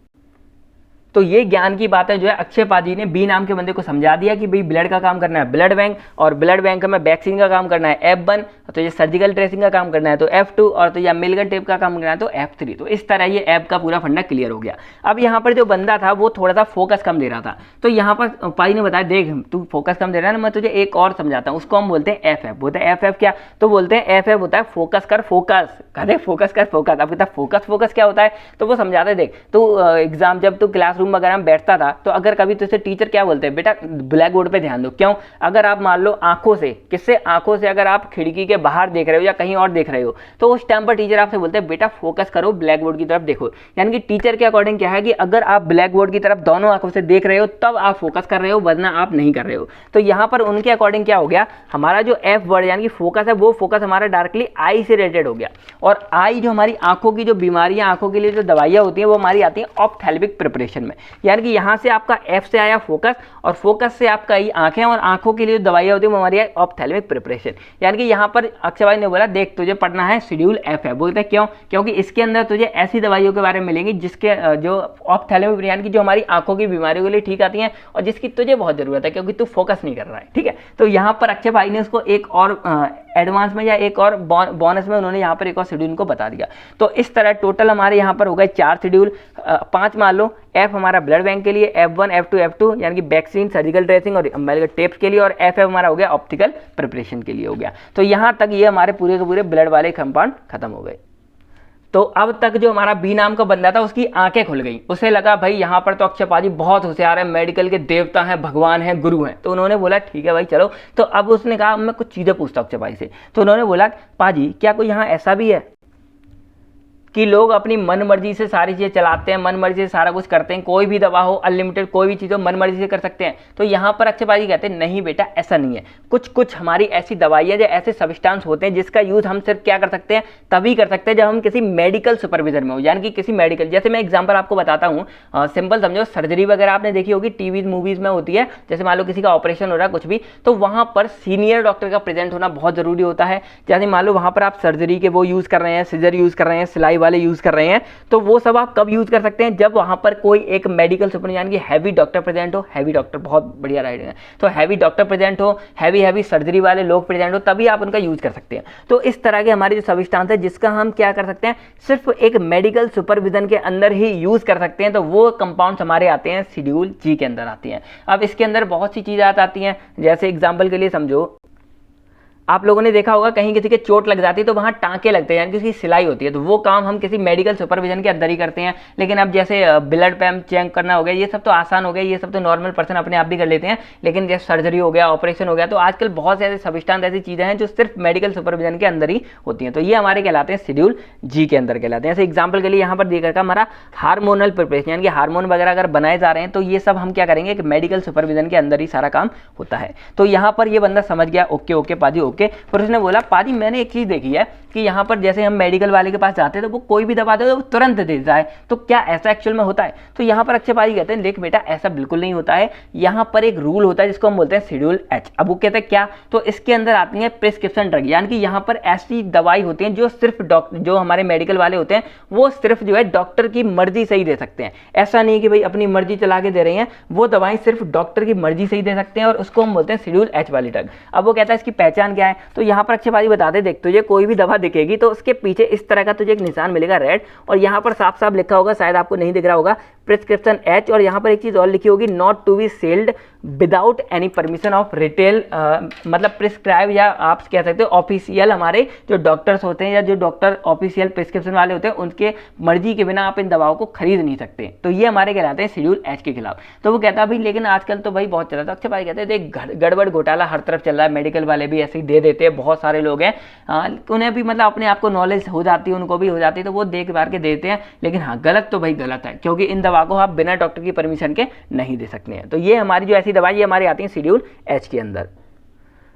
तो ये ज्ञान की बात है जो है अक्षय पाजी ने बी नाम के बंदे को समझा दिया कि भाई ब्लड का काम करना है ब्लड बैंक, और ब्लड बैंक में वैक्सीन का काम करना है F1, तो ये सर्जिकल ड्रेसिंग का काम करना है तो F2, और तो ये अम्बिलिकल टेप का काम करना है तो F3। तो इस तरह ये ऐप का पूरा फंडा क्लियर हो गया। अब यहाँ पर जो बंदा था वो थोड़ा सा फोकस कम दे रहा था, तो यहाँ पर पाजी ने बताया देख तू फोकस कम दे रहा है ना, मैं तुझे एक और समझाता हूँ, उसको हम बोलते हैं FF। बोलते हैं FF क्या, तो बोलते हैं FF होता है फोकस कर फोकस, कहते फोकस कर फोकस। अब कहता है फोकस क्या होता है, तो वो समझाते देख तू एग्जाम जब तू क्लासरूम वगैरह में बैठता तो अगर कभी तुझसे टीचर क्या बोलते हैं, बेटा ब्लैक बोर्ड पे ध्यान दो। क्यों, अगर आप मान लो आंखों से, किससे, आंखों से अगर आप खिड़की के बाहर देख रहे हो या कहीं और देख रहे हो तो उस टाइम पर टीचर आपसे बोलते हैं बेटा फोकस करो, ब्लैक बोर्ड की तरफ देखो। यानी कि टीचर के अकॉर्डिंग क्या है कि अगर आप ब्लैक बोर्ड की तरफ दोनों आंखों से देख रहे हो तब आप फोकस कर रहे हो, वरना आप नहीं कर रहे हो। तो यहाँ पर उनके अकॉर्डिंग क्या हो गया, हमारा जो एफ वर्ड यानी कि फोकस है वो फोकस हमारा डायरेक्टली आई से रिलेटेड हो गया। और आई जो हमारी आंखों की जो बीमारियां, आंखों के लिए जो दवाइयां होती हैं वो हमारी आती हैं ऑप्थेल्मिक प्रिपरेशन में। यानी कि यहाँ से आपका एफ से आया फोकस, और फोकस से आपका ई आंखें, और आंखों के लिए जो दवाइयां होती है वो हमारी है ऑप्थेल्मिक प्रिपरेशन। यानी कि यहाँ पर अक्षय भाई ने बोला देख तुझे पढ़ना है शेड्यूल एफ है। बोलते क्यों, क्योंकि इसके अंदर तुझे ऐसी दवाइयों के बारे में मिलेंगी जिसके जो ऑप्थेल्मिक यानी कि जो हमारी आंखों की बीमारियों के लिए ठीक आती हैं और जिसकी तुझे बहुत जरूरत है क्योंकि तू फोकस नहीं कर रहा है। ठीक है, तो यहाँ पर अक्षय भाई ने उसको एक और एडवांस में या एक और बोनस में उन्होंने यहाँ पर एक और शेड्यूल उनको बता दिया। तो इस तरह टोटल हमारे यहाँ पर हो गए 4 शेड्यूल, 5 मान लो। F हमारा ब्लड बैंक के लिए, F1 F2 F2 यानी कि वैक्सीन, सर्जिकल ड्रेसिंग और मेडिकल टेप्स के लिए, और FF हमारा हो गया ऑप्टिकल प्रिपरेशन के लिए हो गया। तो यहाँ तक ये हमारे पूरे के पूरे ब्लड वाले कंपाउंड खत्म हो गए। तो अब तक जो हमारा बी नाम का बंदा था उसकी आंखें खुल गई, उसे लगा भाई यहाँ पर तो अक्षय पाजी बहुत होशियार है, मेडिकल के देवता हैं, भगवान हैं, गुरु हैं। तो उन्होंने बोला ठीक है भाई चलो। तो अब उसने कहा मैं कुछ चीज़ें पूछता हूँ अक्षय पाजी से। तो उन्होंने बोला पाजी क्या कोई यहाँ ऐसा भी है कि लोग अपनी मन मर्जी से सारी चीज़ें चलाते हैं, मन मर्जी से सारा कुछ करते हैं, कोई भी दवा हो, अनलिमिटेड कोई भी चीज़ हो, मन मर्जी से कर सकते हैं? तो यहाँ पर अक्षय पाजी कहते हैं नहीं बेटा ऐसा नहीं है। कुछ कुछ हमारी ऐसी दवाइयाँ या ऐसे सब्सटेंस होते हैं जिसका यूज़ हम सिर्फ क्या कर सकते हैं, तभी कर सकते हैं जब हम किसी मेडिकल सुपरविजन में हो, यानी कि किसी मेडिकल, जैसे मैं एग्जाम्पल आपको बताता हूँ, सिंपल समझो, सर्जरी वगैरह आपने देखी होगी टीवी मूवीज़ में होती है, जैसे मान लो किसी का ऑपरेशन हो रहा है कुछ भी, तो वहाँ पर सीनियर डॉक्टर का प्रेजेंट होना बहुत ज़रूरी होता है। जैसे मान लो वहाँ पर आप सर्जरी के वो यूज़ कर रहे हैं, सीजर यूज़ कर रहे हैं, सिलाई वाले यूज़ कर रहे हैं, तो वो सब आप कब यूज कर सकते हैं, जब वहां पर कोई एक मेडिकल सुपर यानी कि हैवी डॉक्टर प्रेजेंट हो। हैवी डॉक्टर बहुत बढ़िया राइडिंग है, तो हैवी डॉक्टर प्रेजेंट हो, हैवी सर्जरी वाले लोग प्रेजेंट हो, तभी आप उनका यूज कर सकते हैं। तो इस तरह के हमारी जो सब्सटेंस है जिसका हम क्या कर सकते हैं, सिर्फ एक मेडिकल सुपरविजन के अंदर ही यूज कर सकते हैं, तो वो कंपाउंड्स हमारे आते हैं शेड्यूल जी के अंदर आती हैं। अब इसके अंदर बहुत सी चीजें आती हैं, जैसे एग्जाम्पल के लिए समझो, आप लोगों ने देखा होगा कहीं किसी के चोट लग जाती है तो वहाँ टांके लगते हैं, यानी कि उसकी सिलाई होती है, तो वो काम हम किसी मेडिकल सुपरविजन के अंदर ही करते हैं। लेकिन अब जैसे ब्लड पैम्प चेक करना हो गया, ये सब तो आसान हो गया, ये सब तो नॉर्मल पर्सन अपने आप भी कर लेते हैं। लेकिन जैसे सर्जरी हो गया, ऑपरेशन हो गया, तो आजकल बहुत से ऐसे सब्सटेंस ऐसी चीज़ें हैं जो सिर्फ मेडिकल सुपरविजन के अंदर ही होती हैं, तो ये हमारे कहलाते हैं शेड्यूल जी के अंदर कहलाते हैं। जैसे एग्जाम्पल के लिए यहाँ पर देखा हमारा हार्मोनल प्रिपरेशन, यानी कि हार्मोन वगैरह अगर बनाए जा रहे हैं, तो ये सब हम क्या करेंगे, कि मेडिकल सुपरविजन के अंदर ही सारा काम होता है। तो यहाँ पर ये बंदा समझ गया, ओके ओके पाजी ओके। फिर उसने बोला पाजी मैंने एक चीज देखी है कि यहाँ पर जैसे हम मेडिकल वाले के पास जाते हैं तो वो कोई भी दवा दे तो वो तुरंत दे देता है, तो क्या ऐसा एक्चुअल में होता है? तो यहाँ पर अक्षय पाजी कहते हैं देख बेटा ऐसा बिल्कुल नहीं होता है, यहाँ पर एक रूल होता है जिसको हम बोलते हैं शेड्यूल एच। अब वो कहते हैं क्या, तो इसके अंदर आती है प्रिस्क्रिप्शन ड्रग, यानी कि यहाँ पर ऐसी दवाई होती है जो सिर्फ डॉक्टर, जो हमारे मेडिकल वाले होते हैं वो सिर्फ जो है डॉक्टर की मर्जी से ही दे सकते हैं। ऐसा नहीं कि भाई अपनी मर्जी चला के दे रहे हैं, वो दवाएं सिर्फ डॉक्टर की मर्जी से ही दे सकते हैं, और उसको हम बोलते हैं शेड्यूल एच वाली ड्रग। अब वो कहता है इसकी पहचान क्या है, तो यहाँ पर अक्षय पाजी बताते देख तुझे कोई भी दवा दिखेगी तो उसके पीछे इस तरह का तुझे एक निशान मिलेगा रेड, और यहाँ पर साफ साफ लिखा होगा, शायद आपको नहीं दिख रहा होगा, प्रिस्क्रिप्शन एच, और यहाँ पर एक चीज और लिखी होगी, not to be sold without any permission of retail, मतलब प्रिस्क्राइब, या आप कह सकते हो ऑफिशियल, हमारे जो डॉक्टर्स होते हैं या जो डॉक्टर ऑफिशियल प्रिस्क्रिप्शन वाले होते हैं उनके मर्जी के बिना आप इन दवाओं को खरीद नहीं सकते। तो ये हमारे कहलाते हैं शेड्यूल एच के खिलाफ। तो वो कहता है भाई लेकिन आजकल तो भाई बहुत चला था। अक्षय भाई कहते हैं देख गड़बड़ घोटाला हर तरफ चल रहा है, मेडिकल वाले भी ऐसे ही दे देते हैं, बहुत सारे लोग हैं उन्हें भी मतलब अपने आप को नॉलेज हो जाती है, उनको भी हो जाती है, तो वो देख बार के देते हैं। लेकिन हाँ गलत तो भाई गलत है, क्योंकि इन दवा को आप बिना डॉक्टर की परमिशन के नहीं दे सकते हैं। तो ये हमारी जो ऐसी दवाई ये हमारी आती है शेड्यूल एच के अंदर।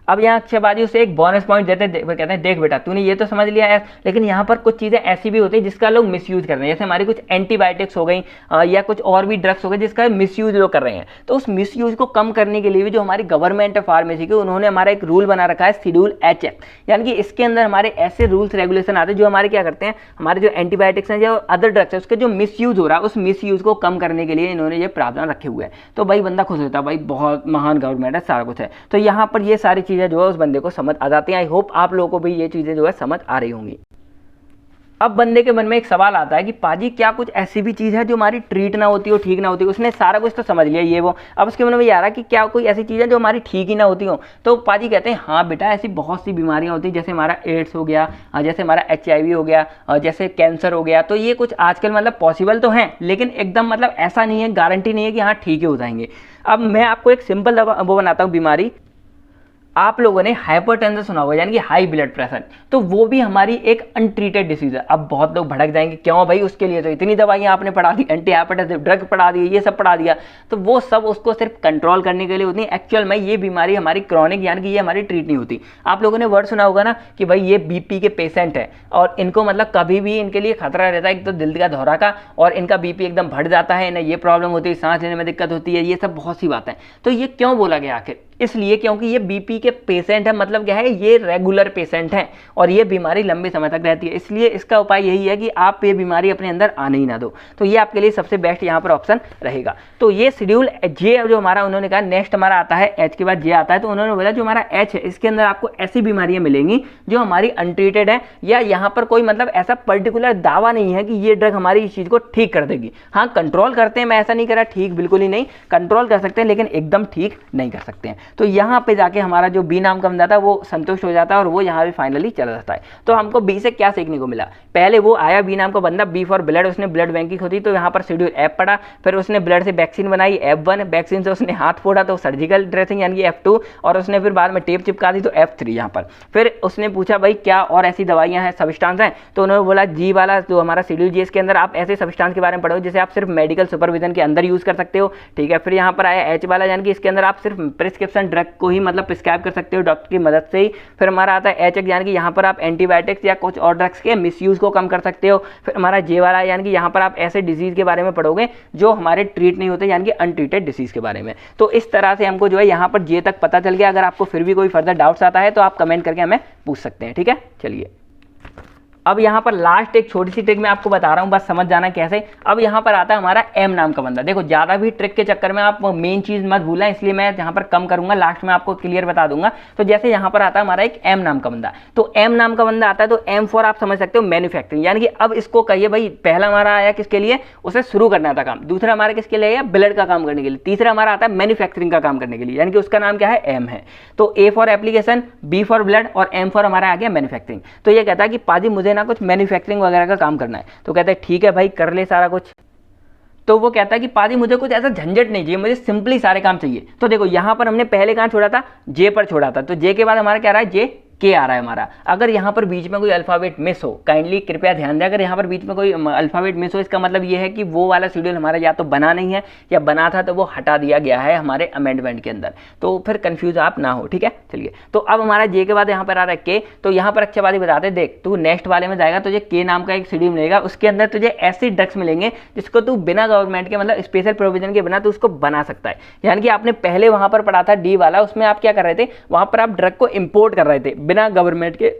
अब यहाँ अक्षय पाजी उसे एक बोनस पॉइंट देते हैं, कहते हैं देख बेटा तूने ये तो समझ लिया है, लेकिन यहाँ पर कुछ चीज़ें ऐसी भी होती है जिसका लोग मिसयूज कर रहे हैं, जैसे हमारी कुछ एंटीबायोटिक्स हो गई या कुछ और भी ड्रग्स हो गए जिसका मिसयूज लोग कर रहे हैं। तो उस मिसयूज को कम करने के लिए भी जो हमारी गवर्नमेंट है फार्मेसी की, उन्होंने हमारा एक रूल बना रखा है शेड्यूल एच एक्ट, यानी कि इसके अंदर हमारे ऐसे रूल्स रेगुलेशन आते हैं जो हमारे क्या करते हैं, हमारे जो एंटीबायोटिक्स हैं, जो अदर ड्रग्स है, उसके जो मिसयूज हो रहा है उस मिसयूज को कम करने के लिए इन्होंने ये प्रावधान रखे हुए हैं। तो भाई बंदा खुश होता है, भाई बहुत महान गवर्नमेंट है, सारा कुछ है। तो यहाँ पर ये सारी चीज़ें जो है उस बंदे को समझ आ जाती हैं। आई होप आप लोगों को भी ये चीजें जो है समझ आ रही होंगी। अब बंदे के मन में एक सवाल आता है कि पाजी क्या कुछ ऐसी भी चीज़ है जो हमारी ट्रीट ना होती हो, ठीक ना होती हो? उसने सारा कुछ तो समझ लिया ये वो, अब उसके मन में ये आ रहा है कि क्या कोई ऐसी चीज़ है जो हमारी ठीक ही ना होती हो? तो पाजी कहते हैं हाँ बेटा ऐसी बहुत सी बीमारियां होती हैं, जैसे हमारा एड्स हो गया, जैसे हमारा HIV हो गया, जैसे कैंसर हो गया। तो ये कुछ आजकल मतलब पॉसिबल तो हैं, लेकिन एकदम मतलब ऐसा नहीं है, गारंटी नहीं है कि हाँ ठीक ही हो जाएंगे। अब मैं आपको एक सिंपल वो बनाता हूँ बीमारी। आप लोगों ने हाइपरटेंशन सुना होगा, यानी कि हाई ब्लड प्रेशर, तो वो भी हमारी एक अनट्रीटेड डिसीज है। अब बहुत लोग भड़क जाएंगे, क्यों भाई उसके लिए तो इतनी दवाइयाँ आपने पढ़ा दी, एंटी हाइपरटेंसिव ड्रग पढ़ा दी, ये सब पढ़ा दिया, तो वो सब उसको सिर्फ कंट्रोल करने के लिए होती है। एक्चुअल में ये बीमारी हमारी क्रॉनिक, यानी कि ये हमारी ट्रीट नहीं होती। आप लोगों ने वर्ड सुना होगा ना कि भाई ये BP के पेशेंट है और इनको मतलब कभी भी इनके लिए खतरा रहता है, एक तो दिल का दौरा का, और इनका BP एकदम बढ़ जाता है, इन्हें ये प्रॉब्लम होती है, सांस लेने में दिक्कत होती है, ये सब बहुत सी बातें। तो ये क्यों बोला गया आखिर? इसलिए क्योंकि ये बीपी के पेशेंट है, मतलब क्या है, ये रेगुलर पेशेंट हैं और ये बीमारी लंबे समय तक रहती है। इसलिए इसका उपाय यही है कि आप ये बीमारी अपने अंदर आने ही ना दो। तो ये आपके लिए सबसे बेस्ट यहाँ पर ऑप्शन रहेगा। तो ये शेड्यूल जे जो हमारा उन्होंने कहा, नेक्स्ट हमारा आता है एच के बाद जे आता है। तो उन्होंने बोला जो हमारा एच है इसके अंदर आपको ऐसी बीमारियां मिलेंगी जो हमारी अनट्रीटेड है, या यहाँ पर कोई मतलब ऐसा पर्टिकुलर दावा नहीं है कि ये ड्रग हमारी इस चीज को ठीक कर देगी। हाँ, कंट्रोल करते हैं, मैं ऐसा नहीं करा ठीक बिल्कुल ही नहीं, कंट्रोल कर सकते हैं लेकिन एकदम ठीक नहीं कर सकते हैं। तो यहाँ पे जाके हमारा जो बी नाम का बंदा था वो संतुष्ट हो जाता है और वो यहाँ पे फाइनली चला जाता है। तो हमको बी से क्या सीखने को मिला, पहले वो आया बी नाम का बंदा, बी फॉर ब्लड, उसने ब्लड बैंकिंग होती तो यहाँ पर शेड्यूल एफ पढ़ा, फिर उसने ब्लड से वैक्सीन बनाई F1, वैक्सीन से उसने हाथ फोड़ा तो सर्जिकल ड्रेसिंग यानी कि F2, और उसने फिर बाद में टेप चिपका दी तो F3 यहाँ पर। फिर उसने पूछा भाई क्या और ऐसी दवाइयाँ हैं, सब्सटेंस हैं, तो उन्होंने बोला जी वाला जो हमारा शेड्यूल जी, इसके अंदर आप ऐसे सब्सटेंस के बारे में पढ़ो जिसे आप सिर्फ मेडिकल सुपरविजन के अंदर यूज कर सकते हो, ठीक है। फिर यहाँ पर आया एच वाला यानी कि इसके अंदर आप सिर्फ प्रिस्क्रिप्शन ड्रग को ही मतलब प्रिस्क्राइब कर सकते हो डॉक्टर की मदद से ही। फिर हमारा आता है एच यानी कि यहाँ पर आप एंटीबायोटिक्स या कुछ और ड्रग्स के मिसयूज को कम कर सकते हो। फिर हमारा जे वाला यानी कि यहाँ पर आप ऐसे डिजीज के बारे में पढ़ोगे जो हमारे ट्रीट नहीं होते यानी कि अनट्रीटेड डिसीज के बारे में। तो इस तरह से हमको जो है यहाँ पर जे तक पता चल गया। अगर आपको फिर भी कोई फर्दर डाउट्स आता है तो आप कमेंट करके हमें पूछ सकते हैं, ठीक है। चलिए अब यहाँ पर लास्ट एक छोटी सी ट्रिक मैं आपको बता रहा हूँ, बस समझ जाना कैसे। अब यहाँ पर आता है हमारा एम नाम का बंदा। देखो ज़्यादा भी ट्रिक के चक्कर में आप मेन चीज़ मत भूलना, इसलिए मैं यहाँ पर कम करूँगा, लास्ट में आपको क्लियर बता दूंगा। तो जैसे यहाँ पर आता है हमारा एक एम नाम का बंदा, तो एम नाम का बंदा आता है तो एम फॉर आप समझ सकते हो मैन्युफैक्चरिंग, यानी कि अब इसको कहिए भाई पहला हमारा आया किसके लिए, उसे शुरू करना था काम, दूसरा हमारा किसके लिए आया, ब्लड का काम करने के लिए, तीसरा हमारा आता है मैन्युफैक्चरिंग का काम करने के लिए, यानी कि उसका नाम क्या है, एम है। तो A for application, B for blood और एम फॉर हमारा आ गया मैन्युफैक्चरिंग। तो ये कहता है कि पाजी मुझे ना कुछ मैन्युफैक्चरिंग वगैरह का काम करना है। तो कहता है ठीक है भाई कर ले सारा कुछ। तो वो कहता है कि पाजी मुझे कुछ ऐसा झंझट नहीं चाहिए, मुझे सिंपली सारे काम चाहिए। तो देखो यहां पर हमने पहले कहां छोड़ा था, जे पर छोड़ा था, तो जे के बाद हमारा क्या रहा है, जे के आ रहा है हमारा। अगर यहाँ पर बीच में कोई अल्फाबेट मिस हो, काइंडली कृपया ध्यान दें, अगर यहाँ पर बीच में कोई अल्फाबेट मिस हो इसका मतलब ये है कि वो वाला शेड्यूल हमारा या तो बना नहीं है या बना था तो वो हटा दिया गया है हमारे अमेंडमेंट के अंदर। तो फिर कंफ्यूज आप ना हो, ठीक है। चलिए तो अब हमारा जे के बाद यहाँ पर आ रहा है के। तो यहाँ पर अच्छी बात ही बताते, देख तू नेक्स्ट वाले में जाएगा तुझे के नाम का एक शेड्यूल मिलेगा, उसके अंदर तुझे ऐसे ड्रग्स मिलेंगे जिसको तू बिना गवर्नमेंट के मतलब स्पेशल प्रोविजन के बिना तू उसको बना सकता है। यानी कि आपने पहले वहां पर पढ़ा था डी वाला, उसमें आप क्या कर रहे थे, वहां पर आप ड्रग को इंपोर्ट कर रहे थे बिना गवर्नमेंट के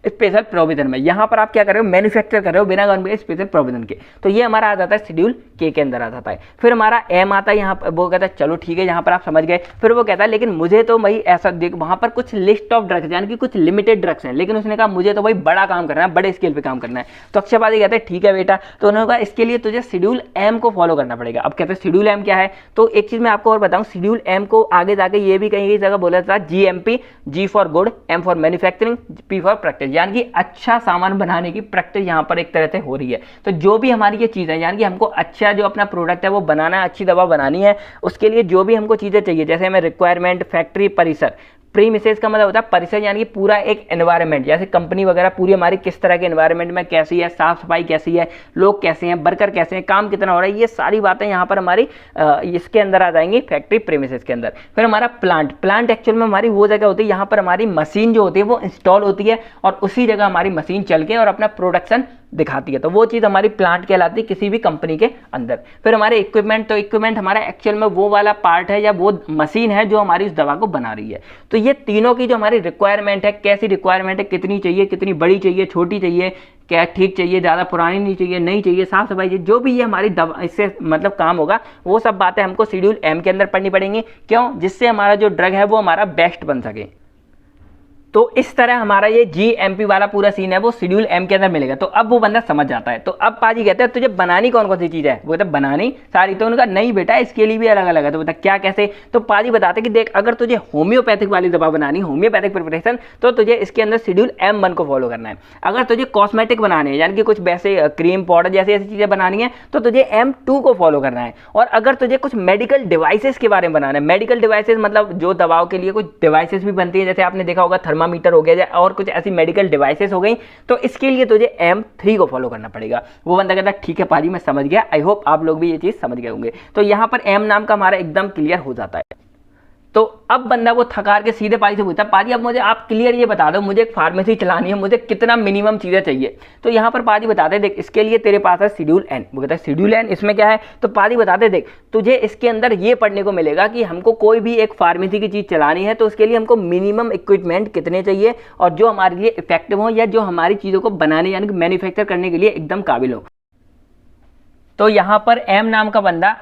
स्पेशल प्रोविजन में। यहां पर आप क्या कर रहे हो, मैन्युफैक्चर कर रहे हो बिना गवर्नमेंट के स्पेशल प्रोविजन के। तो ये हमारा आ जाता है शेड्यूल के अंदर आ जाता है। फिर हमारा एम आता है, यहाँ पर वो कहता है चलो ठीक है, यहाँ पर आप समझ गए। फिर वो कहता है लेकिन मुझे तो भाई ऐसा देख, वहां पर कुछ लिस्ट ऑफ ड्रग्स यानी कि कुछ लिमिटेड ड्रग्स हैं, लेकिन उसने कहा मुझे तो भाई बड़ा काम करना है, बड़े स्केल पे काम करना है। तो अक्षयपादी कहते हैं ठीक है बेटा। तो उन्होंने कहा इसके लिए तुझे शेड्यूल एम को फॉलो करना पड़ेगा। अब कहते हैं शेड्यूल एम क्या है, तो एक चीज मैं आपको और बताऊं, शेड्यूल एम को आगे जाके ये भी कहीं जगह बोला था GMP, G for good, M for manufacturing, P for practice, यानी कि अच्छा सामान बनाने की प्रैक्टिस यहाँ पर एक तरह से हो रही है। तो जो भी हमारी ये चीज़ है, यानी कि हमको अच्छा जो अपना प्रोडक्ट है वो बनाना है, अच्छी दवा बनानी है, उसके लिए जो भी हमको चीज़ें चाहिए, जैसे हमें रिक्वायरमेंट, फैक्ट्री, परिसर, प्रीमिसेस का मतलब होता है परिसर, यानी कि पूरा एक एनवायरनमेंट, जैसे कंपनी वगैरह पूरी हमारी किस तरह के एनवायरनमेंट में कैसी है, साफ सफाई कैसी है, लोग कैसे हैं, वर्कर कैसे हैं, काम कितना हो रहा है, ये सारी बातें यहाँ पर हमारी इसके अंदर आ जाएंगी, फैक्ट्री प्रीमिसेस के अंदर। फिर हमारा प्लांट एक्चुअल में हमारी वो जगह होती है, यहाँ पर हमारी मशीन जो होती है वो इंस्टॉल होती है और उसी जगह हमारी मशीन चल के और अपना प्रोडक्शन दिखाती है। तो वो चीज़ हमारी प्लांट कहलाती है किसी भी कंपनी के अंदर। फिर हमारे इक्विपमेंट, तो इक्विपमेंट हमारा एक्चुअल में वो वाला पार्ट है या वो मशीन है जो हमारी उस दवा को बना रही है। तो ये तीनों की जो हमारी रिक्वायरमेंट है, कैसी रिक्वायरमेंट है, कितनी चाहिए, कितनी बड़ी चाहिए, छोटी चाहिए, क्या ठीक चाहिए, ज़्यादा पुरानी नहीं चाहिए, नहीं चाहिए, साफ सफाई चाहिए, जो भी ये हमारी दवा इससे मतलब काम होगा, वो सब बातें हमको शेड्यूल एम के अंदर पढ़नी पड़ेंगी। क्यों, जिससे हमारा जो ड्रग है वो हमारा बेस्ट बन सके। तो इस तरह हमारा ये GMP वाला पूरा सीन है वो शेड्यूल एम के अंदर मिलेगा। तो अब वो बंदा समझ जाता है। तो अब पाजी कहते हैं तुझे बनानी कौन कौन सी चीज़ है, वो कहता है बनानी सारी। तो उनका नहीं बेटा इसके लिए भी अलग अलग है। तो बता क्या कैसे, तो पाजी बताते कि देख अगर तुझे होम्योपैथिक वाली दवा बनानी, होम्योपैथिक प्रिपरेशन, तो तुझे इसके अंदर शेड्यूल M1 को फॉलो करना है। अगर तुझे कॉस्मेटिक बनानी है यानी कि कुछ वैसे क्रीम पाउडर जैसी ऐसी चीज़ें बनानी है तो तुझे M2 को फॉलो करना है। और अगर तुझे कुछ मेडिकल डिवाइसेस के बारे में बनाना है, मेडिकल डिवाइसेस मतलब जो दवाओं के लिए कुछ डिवाइसेस भी बनती है, जैसे आपने देखा होगा थर्मामीटर हो गया और कुछ ऐसी मेडिकल डिवाइसेस हो गई, तो इसके लिए तुझे M3 को फॉलो करना पड़ेगा। वो बंदा कहता है ठीक है पाजी मैं समझ गया, आई होप आप लोग भी ये चीज समझ गए होंगे। तो यहाँ पर M नाम का हमारा एकदम क्लियर हो जाता है। तो अब बंदा वो थकार के सीधे पाजी से पूछता है, पाजी अब मुझे आप क्लियर ये बता दो, मुझे एक फार्मेसी चलानी है, मुझे कितना मिनिमम चीज़ें चाहिए। तो यहाँ पर पाजी बताते देख इसके लिए तेरे पास है शेड्यूल एन। वो कहता है शेड्यूल एन, इसमें क्या है? तो पाजी बताते देख तुझे इसके अंदर ये पढ़ने को मिलेगा कि हमको कोई भी एक फार्मेसी की चीज़ चलानी है तो उसके लिए हमको मिनिमम इक्विपमेंट कितने चाहिए और जो हमारे लिए इफेक्टिव हो या जो हमारी चीज़ों को बनाने यानी कि मैन्युफैक्चर करने के लिए एकदम काबिल हो। तो यहाँ पर एम नाम का बंदा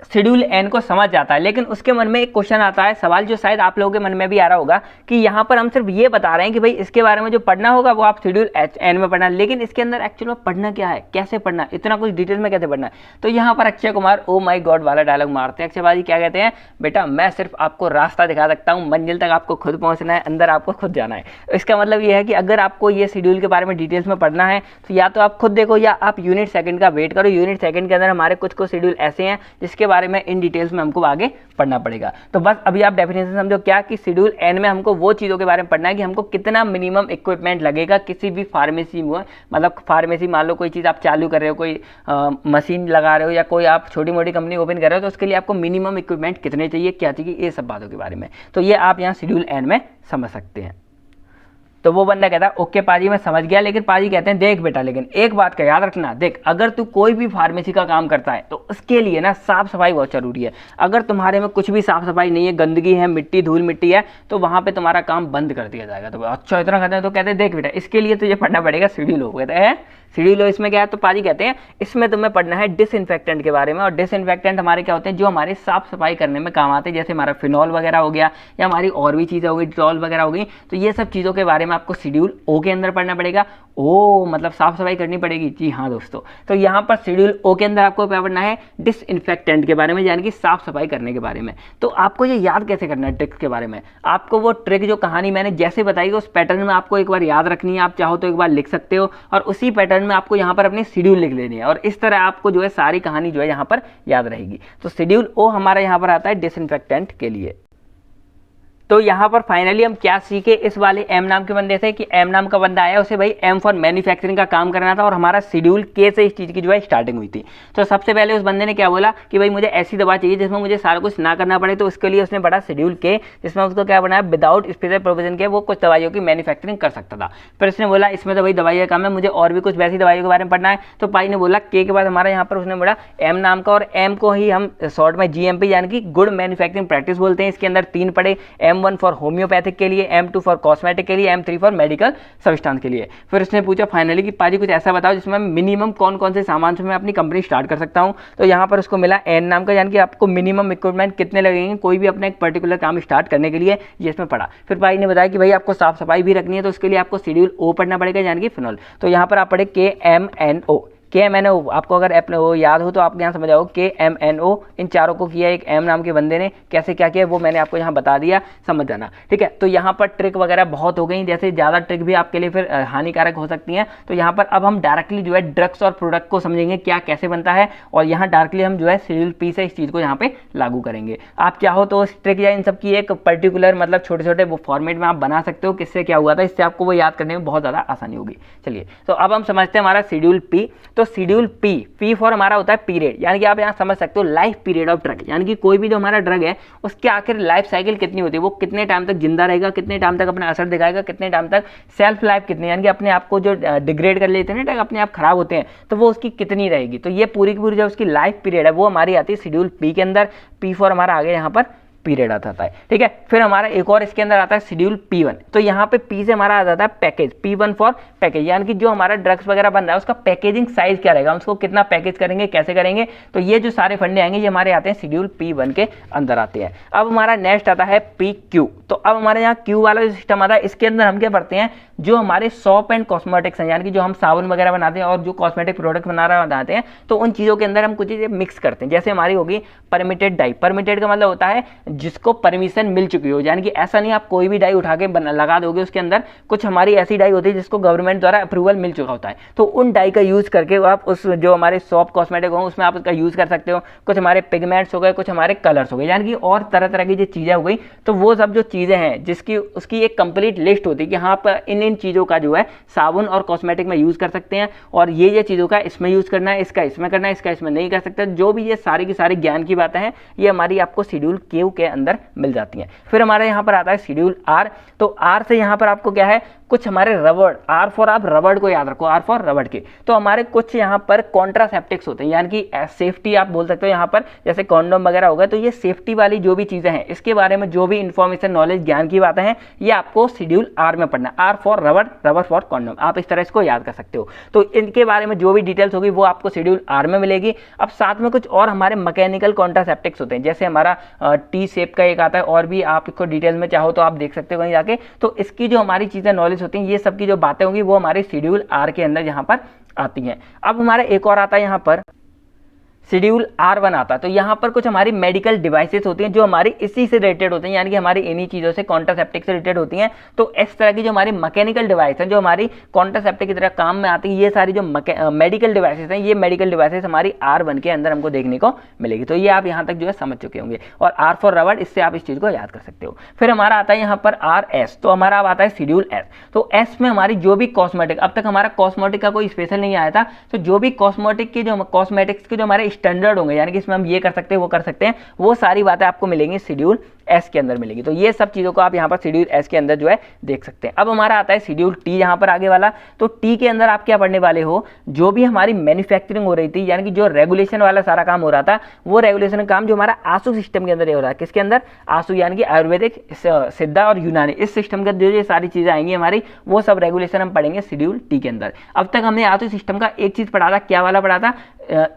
शेड्यूल एन को समझ जाता है, लेकिन उसके मन में एक क्वेश्चन आता है, सवाल जो शायद आप लोगों के मन में भी आ रहा होगा कि यहाँ पर हम सिर्फ ये बता रहे हैं कि भाई इसके बारे में जो पढ़ना होगा वो आप शेड्यूल एन में पढ़ना, लेकिन इसके अंदर एक्चुअल में पढ़ना क्या है, कैसे पढ़ना है, इतना कुछ डिटेल में कैसे पढ़ना है। तो यहाँ पर अक्षय कुमार ओ माई गॉड वाला डायलॉग मारते हैं। अक्षय भाई क्या कहते हैं, बेटा मैं सिर्फ आपको रास्ता दिखा सकता हूँ, मंजिल तक आपको खुद पहुँचना है, अंदर आपको खुद जाना है। इसका मतलब ये है कि अगर आपको ये शेड्यूल के बारे में डिटेल्स में पढ़ना है तो या तो आप खुद देखो या आप यूनिट सेकंड का वेट करो। यूनिट सेकंड के अंदर हमारे कुछ शेड्यूल ऐसे हैं जिसके बारे में इन डिटेल्स में हमको आगे पढ़ना पड़ेगा। तो बस अभी आप डेफिनेशन समझो क्या कि शेड्यूल एन में हमको वो चीज़ों के बारे में पढ़ना है कि हमको कितना मिनिमम इक्विपमेंट लगेगा किसी भी फार्मेसी में। मतलब फार्मेसी मान लो कोई चीज़ आप चालू कर रहे हो, कोई मशीन लगा रहे हो या कोई आप छोटी मोटी कंपनी ओपन कर रहे हो, तो उसके लिए आपको मिनिमम इक्विपमेंट कितने चाहिए, क्या चाहिए, ये सब बातों के बारे में। तो ये आप यहाँ शेड्यूल एन में समझ सकते हैं। तो वो बंदा कहता है ओके पाजी मैं समझ गया, लेकिन पाजी कहते हैं देख बेटा लेकिन एक बात का याद रखना, देख अगर तू कोई भी फार्मेसी का काम करता है तो उसके लिए ना साफ सफाई बहुत जरूरी है। अगर तुम्हारे में कुछ भी साफ सफाई नहीं है, गंदगी है, मिट्टी धूल मिट्टी है, तो वहाँ पे तुम्हारा काम बंद कर दिया जाएगा। तो अच्छा इतना कहते हैं, तो कहते हैं देख बेटा इसके लिए तुझे पढ़ना पड़ेगा शेड्यूल ओ। कहते हैं शेड्यूल ओ इसमें क्या है, तो पाजी कहते हैं इसमें तुम्हें पढ़ना है डिसइंफेक्टेंट के बारे में। और डिसइंफेक्टेंट हमारे क्या होते हैं, जो हमारे साफ सफाई करने में काम आते हैं, जैसे हमारा फिनॉल वगैरह हो गया या हमारी और भी चीज़ें हो गई, डिटॉल वगैरह हो गई। तो ये सब चीज़ों के बारे में आपको शेड्यूल ओ के अंदर पढ़ना पड़ेगा। ओ मतलब साफ सफाई करनी पड़ेगी, जी हाँ दोस्तों। तो यहाँ पर शेड्यूल ओ के अंदर आपको क्या पढ़ना है, डिसइंफेक्टेंट के बारे में, यानी कि साफ सफाई करने के बारे में। तो आपको ये याद कैसे करना है ट्रिक्स के बारे में, आपको वो ट्रिक जो कहानी मैंने जैसे बताई उस पैटर्न में आपको एक बार याद रखनी है। आप चाहो तो एक बार लिख सकते हो और उसी पैटर्न में आपको यहाँ पर अपनी शेड्यूल लिख लेनी है और इस तरह आपको जो है सारी कहानी जो है यहाँ पर याद रहेगी। तो शेड्यूल ओ हमारा यहाँ पर आता है डिसइंफेक्टेंट के लिए। तो यहाँ पर फाइनली हम क्या सीखे इस वाले एम नाम के बंदे से कि एम नाम का बंदा आया, उसे भाई एम फॉर मैन्युफैक्चरिंग का काम करना था और हमारा शेड्यूल के से इस चीज़ की जो है स्टार्टिंग हुई थी। तो सबसे पहले उस बंदे ने क्या बोला कि भाई मुझे ऐसी दवा चाहिए जिसमें मुझे सारा कुछ ना करना पड़े। तो उसके लिए उसने पढ़ा शेड्यूल के, जिसमें उसको क्या बनाया, विदाउट स्पेशल प्रोविजन के वो कुछ दवाइयों की मैन्युफैक्चरिंग कर सकता था। फिर उसने बोला इसमें तो भाई दवाई का काम है, मुझे और भी कुछ वैसी दवाइयों के बारे में पढ़ना है। तो पाई ने बोला के बाद हमारा यहाँ पर उसने बोला एम नाम का, और एम को ही हम शॉर्ट में GMP यानी कि गुड मैन्युफैक्चरिंग प्रैक्टिस बोलते हैं। इसके अंदर 3 पढ़े, M1 फॉर होम्योपैथिक के लिए, M2 फॉर कॉस्मेटिक के लिए, M3 फॉर मेडिकल सब्सटेंस के लिए। फिर उसने पूछा फाइनली कि पाजी कुछ ऐसा बताओ जिसमें मिनिमम कौन कौन से सामान से मैं अपनी कंपनी स्टार्ट कर सकता हूं। तो यहाँ पर उसको मिला एन नाम का, यानी कि आपको मिनिमम इक्विपमेंट कितने लगेंगे कोई भी अपना एक पर्टिकुलर काम स्टार्ट करने के लिए, ये इसमें पढ़ा। फिर पाजी ने बताया कि भाई आपको साफ सफाई भी रखनी है, तो उसके लिए आपको शेड्यूल ओ पढ़ना पड़ेगा, यानी कि फिनॉल। तो यहाँ पर आप पढ़े KMNO। KMNO आपको अगर वो याद हो तो आप यहाँ समझ आओ, KMNO इन चारों को किया एक एम नाम के बंदे ने, कैसे क्या किया वो मैंने आपको यहाँ बता दिया, समझ जाना ठीक है। तो यहाँ पर ट्रिक वगैरह बहुत हो गई, जैसे ज़्यादा ट्रिक भी आपके लिए फिर हानिकारक हो सकती हैं। तो यहाँ पर अब हम डायरेक्टली जो है ड्रग्स और प्रोडक्ट को समझेंगे क्या कैसे बनता है, और यहाँ डायरेक्टली हम जो है शेड्यूल पी से इस चीज़ को यहाँ पे लागू करेंगे। आप चाहो तो उस ट्रिक या इन सब की एक पर्टिकुलर मतलब छोटे छोटे वो फॉर्मेट में आप बना सकते हो, किससे क्या हुआ था, इससे आपको वो याद करने में बहुत ज़्यादा आसानी होगी। चलिए तो अब हम समझते हैं हमारा शेड्यूल पी। तो शेड्यूल पी फॉर हमारा होता है पीरियड, यानी कि आप यहाँ समझ सकते हो लाइफ पीरियड ऑफ ड्रग, यानी कि कोई भी जो हमारा ड्रग है उसके आखिर लाइफ साइकिल कितनी होती है, वो कितने टाइम तक जिंदा रहेगा, कितने टाइम तक अपना असर दिखाएगा, कितने टाइम तक सेल्फ लाइफ कितनी, यानी कि अपने आप को जो डिग्रेड कर लेते हैं ना, अपने आप खराब होते हैं, तो वो उसकी कितनी रहेगी। तो ये पूरी की पूरी जो उसकी लाइफ पीरियड है वो हमारी आती है शेड्यूल पी के अंदर। पी फॉर हमारा आगे यहाँ पर पीरियड आता है ठीक है। फिर हमारा एक और इसके अंदर आता है शेड्यूल P1। तो यहाँ पे P से हमारा आ जाता है पैकेज, P1 फॉर पैकेज, यानी कि जो हमारा ड्रग्स वगैरह बन रहा है उसका पैकेजिंग साइज क्या रहेगा, उसको कितना पैकेज करेंगे, कैसे करेंगे। तो ये जो सारे फंडे आएंगे ये हमारे आते हैं शेड्यूल P1 के अंदर आते हैं। अब हमारा नेक्स्ट आता है PQ। तो अब हमारे यहाँ Q वाला जो सिस्टम आता है इसके अंदर हम क्या पढ़ते हैं, जो हमारे सॉप एंड कॉस्मेटिक्स हैं, यानी कि जो हम साबुन वगैरह बनाते हैं और जो कॉस्मेटिक प्रोडक्ट बनाते हैं, तो उन चीज़ों के अंदर हम कुछ चीज़ें मिक्स करते हैं। जैसे हमारी होगी परमिटेड डाई। परमिटेड का मतलब होता है जिसको परमिशन मिल चुकी हो, यानी कि ऐसा नहीं आप कोई भी डाई उठा के लगा दोगे, उसके अंदर कुछ हमारी ऐसी डाई होती है जिसको गवर्नमेंट द्वारा अप्रूवल मिल चुका होता है। तो उन डाई का यूज़ करके आप उस जो हमारे सॉप कॉस्मेटिक हो उसमें आप उसका यूज़ कर सकते हो। कुछ हमारे पिगमेंट्स हो गए, कुछ हमारे कलर्स हो गए, यानी कि और तरह तरह की जो चीज़ें हो गई। तो वो सब जो चीज़ें हैं जिसकी उसकी एक कंप्लीट लिस्ट होती है कि हाँ आप इन चीज़ों का जो है साबुन और कॉस्मेटिक में यूज़ कर सकते हैं, और ये चीज़ों का इसमें यूज़ करना है, इसका इसमें करना है, इसका इसमें नहीं कर सकते। जो भी ये सारी की सारी ज्ञान की बातें हैं ये हमारी आपको शेड्यूल Q के के अंदर मिल जाती हैं। फिर हमारे यहाँ पर आता है शेड्यूल आर। तो आर से यहाँ पर आपको क्या है, कुछ हमारे रबड़, आर फॉर आप रबड़ को याद रखो, आर फॉर रबड़ के, तो हमारे कुछ यहाँ पर कॉन्ट्रासेप्टिक्स होते हैं, यानी कि सेफ्टी आप बोल सकते हो यहाँ पर, जैसे कॉन्डोम वगैरह होगा। तो ये सेफ्टी वाली जो भी चीज़ें हैं, इसके बारे में जो भी इंफॉर्मेशन, नॉलेज, ज्ञान की बातें हैं, ये आपको शेड्यूल आर में पढ़ना। आर फॉर रबड़, रबड़ फॉर कॉन्डोम, आप इस तरह इसको याद कर सकते हो। तो इनके बारे में जो भी डिटेल्स होगी वो आपको शेड्यूल आर में मिलेगी। अब साथ में कुछ और हमारे मैकेनिकल कॉन्ट्रासेप्टिक्स होते हैं, जैसे हमारा टी शेप का एक आता है, और भी आप इसको डिटेल में चाहो तो आप देख सकते हो कहीं जाके। तो इसकी जो हमारी चीज़ें नॉलेज होती हैं, ये सब की जो बातें होंगी वो हमारे शेड्यूल आर के अंदर यहाँ पर आती हैं। अब हमारा एक और आता है यहाँ पर शेड्यूल R1 आता है। तो यहाँ पर कुछ हमारी मेडिकल डिवाइसेस होती हैं जो हमारी इसी से रिलेटेड होती हैं, यानी कि हमारी इन्हीं चीज़ों से, कॉन्ट्रासेप्टिक से रिलेटेड होती हैं। तो इस तरह की जो हमारी मैकेनिकल डिवाइस हैं, जो हमारी कॉन्ट्रासेप्टिक की तरह काम में आती हैं, ये सारी जो मेडिकल डिवाइसेस हैं, ये मेडिकल डिवाइसेस हमारी R1 के अंदर हमको देखने को मिलेगी। तो ये आप यहाँ तक जो है समझ चुके होंगे। और R फॉर रबड़, इससे आप इस चीज़ को याद कर सकते हो। फिर हमारा आता है यहाँ पर RS। तो हमारा अब आता है शेड्यूल S। तो S में हमारी जो भी कॉस्मेटिक, अब तक हमारा कॉस्मेटिक का कोई स्पेशल नहीं आया था, तो जो भी कॉस्मेटिक के, जो कॉस्मेटिक्स के जो हमारे स्टैंडर्ड होंगे, यानी इसमें हम ये कर सकते हैं, वो कर सकते हैं, वो सारी बातें आपको मिलेंगी शेड्यूल एस के अंदर मिलेगी। तो ये सब चीज़ों को आप यहाँ पर शेड्यूल एस के अंदर जो है देख सकते हैं। अब हमारा आता है शेड्यूल टी यहाँ पर आगे वाला। तो टी के अंदर आप क्या पढ़ने वाले हो, जो भी हमारी मैन्युफैक्चरिंग हो रही थी, यानी कि जो रेगुलेशन वाला सारा काम हो रहा था, वो रेगुलेशन काम जो हमारा आसु सिस्टम के अंदर हो रहा है। किसके अंदर? आसु, यानी कि आयुर्वेदिक, सिद्धा और यूनानी, इस सिस्टम के जो ये सारी चीज़ें आएंगी हमारी, वो सब रेगुलेशन हम पढ़ेंगे शेड्यूल टी के अंदर। अब तक हमने आसु सिस्टम का एक चीज़ पढ़ा था, क्या वाला पढ़ा था?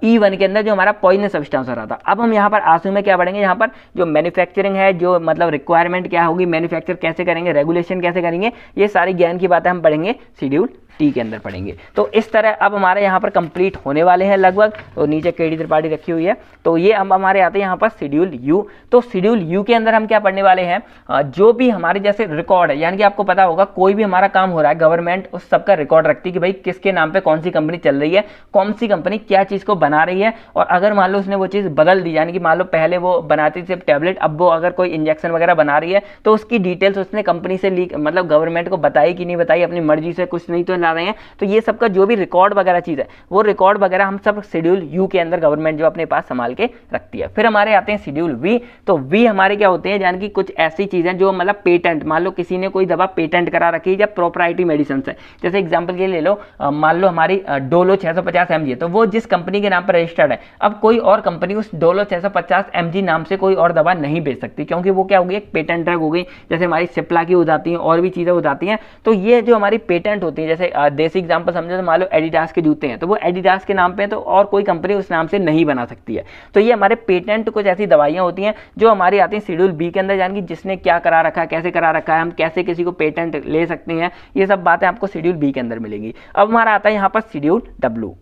E1 के अंदर जो हमारा पॉइजनस सब्सटेंस हो रहा था। अब हम यहाँ पर आंसू में क्या पढ़ेंगे, यहाँ पर जो मैन्युफैक्चरिंग है, जो मतलब रिक्वायरमेंट क्या होगी, मैन्युफैक्चर कैसे करेंगे, रेगुलेशन कैसे करेंगे, ये सारी ज्ञान की बातें हम पढ़ेंगे शेड्यूल टी के अंदर पढ़ेंगे। तो इस तरह अब हमारे यहाँ पर कंप्लीट होने वाले हैं लगभग। तो नीचे केडी त्रिपाठी रखी हुई है। तो ये हम हमारे आते हैं यहाँ पर शेड्यूल यू। तो शेड्यूल यू के अंदर हम क्या पढ़ने वाले हैं, जो भी हमारे जैसे रिकॉर्ड है, यानी कि आपको पता होगा कोई भी हमारा काम हो रहा है, गवर्नमेंट उस सबका रिकॉर्ड रखती है कि भाई किसके नाम पे कौन सी कंपनी चल रही है, कौन सी कंपनी क्या चीज़ को बना रही है। और अगर मान लो उसने वो चीज़ बदल दी, यानी कि मान लो पहले वो बनाती थी टैबलेट, अब वो अगर कोई इंजेक्शन वगैरह बना रही है, तो उसकी डिटेल्स उसने कंपनी से लीक, मतलब गवर्नमेंट को बताई कि नहीं बताई, अपनी मर्जी से कुछ नहीं तो ला रहे हैं। तो ये सबका जो भी रिकॉर्ड वगैरह चीज़ है, वो रिकॉर्ड वगैरह हम सब शेड्यूल यू के अंदर गवर्नमेंट जो अपने पास संभाल के रखती है। फिर हमारे आते हैं शेड्यूल वी। तो वी हमारे क्या होते हैं, यानी कि कुछ ऐसी चीज़ें जो मतलब पेटेंट, मान लो किसी ने कोई दवा पेटेंट करा रखी है या प्रोप्राइटरी मेडिसिन है, जैसे एग्जाम्पल के लिए ले लो, मान लो हमारी डोलो 650 mg है, तो वो जिस कंपनी के नाम पर रजिस्टर्ड है, अब कोई और कंपनी उस डोलो 650 mg नाम से कोई और दवा नहीं बेच सकती, क्योंकि वो क्या होगी, एक पेटेंट ड्रग हो गई। जैसे हमारी सिप्ला की हो जाती है, और भी चीज़ें हो जाती हैं। तो ये जो हमारी पेटेंट होती है, जैसे देसी एग्जाम्पल समझो, तो मान लो एडिडास के जूते हैं, तो वो एडिडास के नाम पे है, तो और कोई कंपनी उस नाम से नहीं बना सकती है। तो ये हमारे पेटेंट कुछ ऐसी दवाइयाँ होती हैं जो हमारी आती हैं शेड्यूल बी के अंदर, यानी कि जिसने क्या करा रखा है, कैसे करा रखा है, हम कैसे किसी को पेटेंट ले सकते हैं, ये सब बातें आपको शेड्यूल बी के अंदर मिलेंगी। अब हमारा आता है यहाँ पर शेड्यूल डब्ल्यू।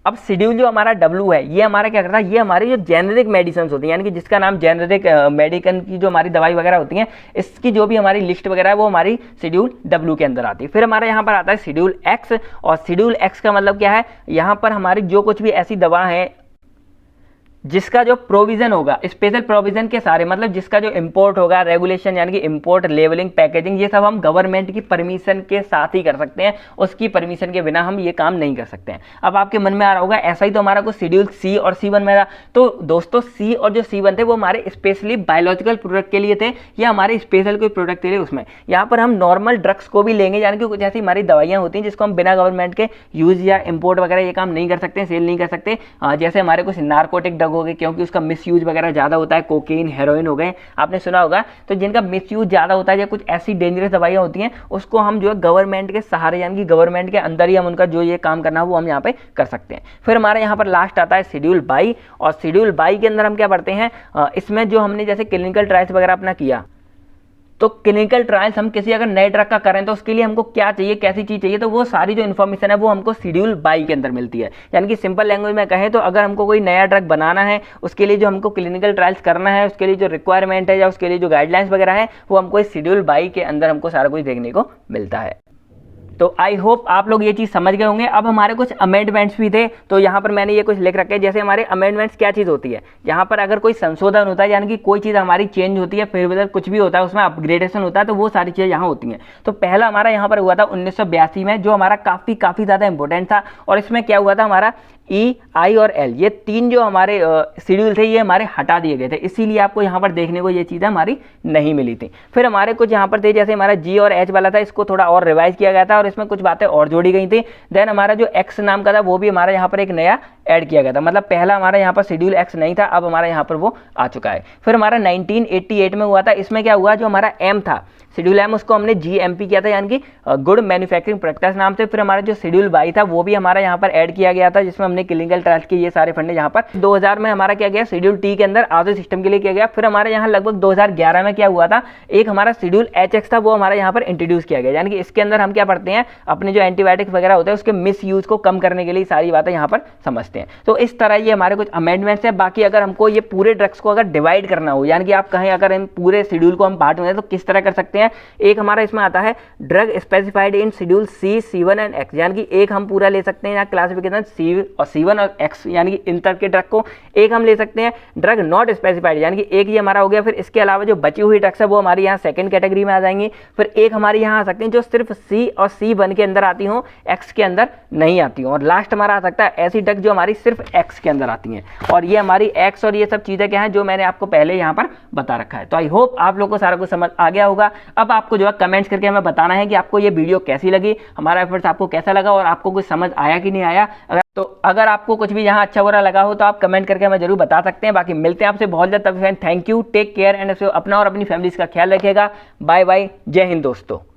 अब शेड्यूल जो हमारा डब्ल्यू है, ये हमारा क्या करता है, ये हमारी जो जेनेरिक मेडिसिन होती हैं, यानी कि जिसका नाम जेनेरिक मेडिकल की जो हमारी दवाई वगैरह होती हैं, इसकी जो भी हमारी लिस्ट वगैरह है, वो हमारी शेड्यूल डब्ल्यू के अंदर आती है। फिर हमारे यहाँ पर आता है शेड्यूल एक्स। और शेड्यूल एक्स का मतलब क्या है, यहाँ पर हमारी जो कुछ भी ऐसी दवा है जिसका जो प्रोविजन होगा, स्पेशल प्रोविजन के सारे, मतलब जिसका जो इंपोर्ट होगा, रेगुलेशन यानी कि इंपोर्ट, लेवलिंग, पैकेजिंग, ये सब हम गवर्नमेंट की परमिशन के साथ ही कर सकते हैं, उसकी परमिशन के बिना हम ये काम नहीं कर सकते हैं। अब आपके मन में आ रहा होगा ऐसा ही तो हमारा कुछ शेड्यूल सी और C1 में था। तो दोस्तों सी और जो C1 थे वो हमारे स्पेशली बायोलॉजिकल प्रोडक्ट के लिए थे, या हमारे स्पेशल कोई प्रोडक्ट के लिए। उसमें यहाँ पर हम नॉर्मल ड्रग्स को भी लेंगे, यानी कि कुछ ऐसी हमारी दवाइयाँ होती हैं जिसको हम बिना गवर्नमेंट के यूज़ या इंपोर्ट वगैरह ये काम नहीं कर सकते, सेल नहीं कर सकते। जैसे हमारे कुछ नार्कोटिक ड्रग हो गए, क्योंकि उसका मिसयूज वगैरह ज़्यादा होता है, कोकेन, हेरोइन हो गए, आपने सुना होगा। तो जिनका मिसयूज ज़्यादा होता है या कुछ ऐसी डेंजरस दवाइयाँ होती हैं, उसको हम जो है गवर्नमेंट के सहारे, यानी कि गवर्नमेंट के अंदर ही हम उनका जो ये काम करना है वो हम यहाँ पे कर सकते हैं। फिर हमारे यहाँ पर लास्ट आता है शेड्यूल बाई। और शेड्यूल बाई के अंदर हम क्या पढ़ते हैं, इसमें जो हमने जैसे क्लिनिकल ट्रायल्स वगैरह अपना किया, तो क्लिनिकल ट्रायल्स हम किसी अगर नए ड्रग का करें तो उसके लिए हमको क्या चाहिए, कैसी चीज़ चाहिए, तो वो सारी जो इन्फॉर्मेशन है वो हमको शेड्यूल बाई के अंदर मिलती है। यानी कि सिंपल लैंग्वेज में कहें तो अगर हमको कोई नया ड्रग बनाना है, उसके लिए जो हमको क्लिनिकल ट्रायल्स करना है, उसके लिए जो रिक्वायरमेंट है या उसके लिए जो गाइडलाइंस वगैरह है, वो हमको इस शेड्यूल बाई के अंदर हमको सारा कुछ देखने को मिलता है। तो आई होप आप लोग ये चीज़ समझ गए होंगे। अब हमारे कुछ अमेंडमेंट्स भी थे, तो यहाँ पर मैंने ये कुछ लिख रखे हैं। जैसे हमारे अमेंडमेंट्स क्या चीज़ होती है, यहाँ पर अगर कोई संशोधन होता है, यानी कि कोई चीज़ हमारी चेंज होती है, फिर कुछ भी होता है, उसमें अपग्रेडेशन होता है, तो वो सारी चीज़ें यहाँ होती हैं। तो पहला हमारा यहाँ पर हुआ था 1982 में, जो हमारा काफ़ी ज़्यादा इंपॉर्टेंट था। और इसमें क्या हुआ था, हमारा ई, आई और एल, ये 3 जो हमारे शेड्यूल थे ये हमारे हटा दिए गए थे, इसीलिए आपको यहाँ पर देखने को ये चीज़ें हमारी नहीं मिली थी। फिर हमारे कुछ यहाँ पर थे, जैसे हमारा जी और एच वाला था, इसको थोड़ा और रिवाइज किया गया था और इसमें कुछ बातें और जोड़ी गई थी। देन हमारा जो एक्स नाम का था वो भी हमारा यहाँ पर एक नया ऐड किया गया था, मतलब पहला हमारा यहाँ पर शेड्यूल एक्स नहीं था, अब हमारा यहाँ पर वो आ चुका है। फिर हमारा 1988 में हुआ था, इसमें क्या हुआ, जो हमारा एम था शेड्यूल एम, उसको हमने जीएमपी किया था, यानी कि गुड मैन्युफैक्चरिंग प्रैक्टिस नाम से। फिर हमारा जो शेड्यूल वाई था वो भी हमारा यहाँ पर ऐड किया गया था, जिसमें हमने क्लिनिकल ट्रायल्स के ये सारे फंडे यहाँ पर 2000 में हमारा क्या गया, शेड्यूल टी के अंदर आधे सिस्टम के लिए किया गया। फिर हमारे यहाँ लगभग 2011 में क्या हुआ था, एक हमारा शेड्यूल एच एक्स था, वो हमारा यहाँ पर इंट्रोड्यूस किया गया, यानी कि इसके अंदर हम क्या पढ़ते हैं, अपने जो एंटीबायोटिक्स वगैरह होते हैं उसके मिस यूज को कम करने के लिए सारी बातें यहाँ पर समझते हैं। तो इस तरह ये हमारे कुछ अमेंडमेंट्स हैं। बाकी अगर हमको ये पूरे ड्रग्स को अगर डिवाइड करना हो, यानी कि आप कहें अगर इन पूरे शेड्यूल को हम पार्ट में तो किस तरह कर सकते हैं, एक हमारा इसमें आता है drug specified in schedule C, C1 and X, यानी कि एक हम पूरा ले सकते हैं यहाँ क्लासिफिकेशन सी और C1 और एक्स, यानी कि इन तरह के ड्रग को एक हम ले सकते हैं। ड्रग नॉट स्पेसिफाइड, यानी कि एक ये हमारा हो गया। फिर इसके अलावा जो बची हुई ड्रग्स है वो हमारी यहाँ सेकंड कैटेगरी में आ जाएंगी। फिर एक हमारी यहाँ आ सकती हैं जो सिर्फ सी और C1 के अंदर आती हो, एक्स के अंदर नहीं आती हो। और लास्ट हमारा आ सकता है ऐसी ड्रग जो हमारी सिर्फ एक्स के अंदर आती हैं, और ये हमारी एक्स और ये सब चीज़ें क्या हैं जो मैंने आपको पहले यहाँ पर बता रखा है। तो आई होप आप लोग को सारा कुछ समझ आ गया होगा। अब आपको जो है कमेंट्स करके हमें बताना है कि आपको ये वीडियो कैसी लगी, हमारा एफर्ट्स आपको कैसा लगा और आपको कुछ समझ आया कि नहीं आया। अगर आपको कुछ भी यहाँ अच्छा बुरा लगा हो तो आप कमेंट करके हमें जरूर बता सकते हैं। बाकी मिलते हैं आपसे बहुत जल्द, तब thank you, take care and अपना और अपनी फैमिलीज का ख्याल रखिएगा। बाय बाय, जय हिंद दोस्तों।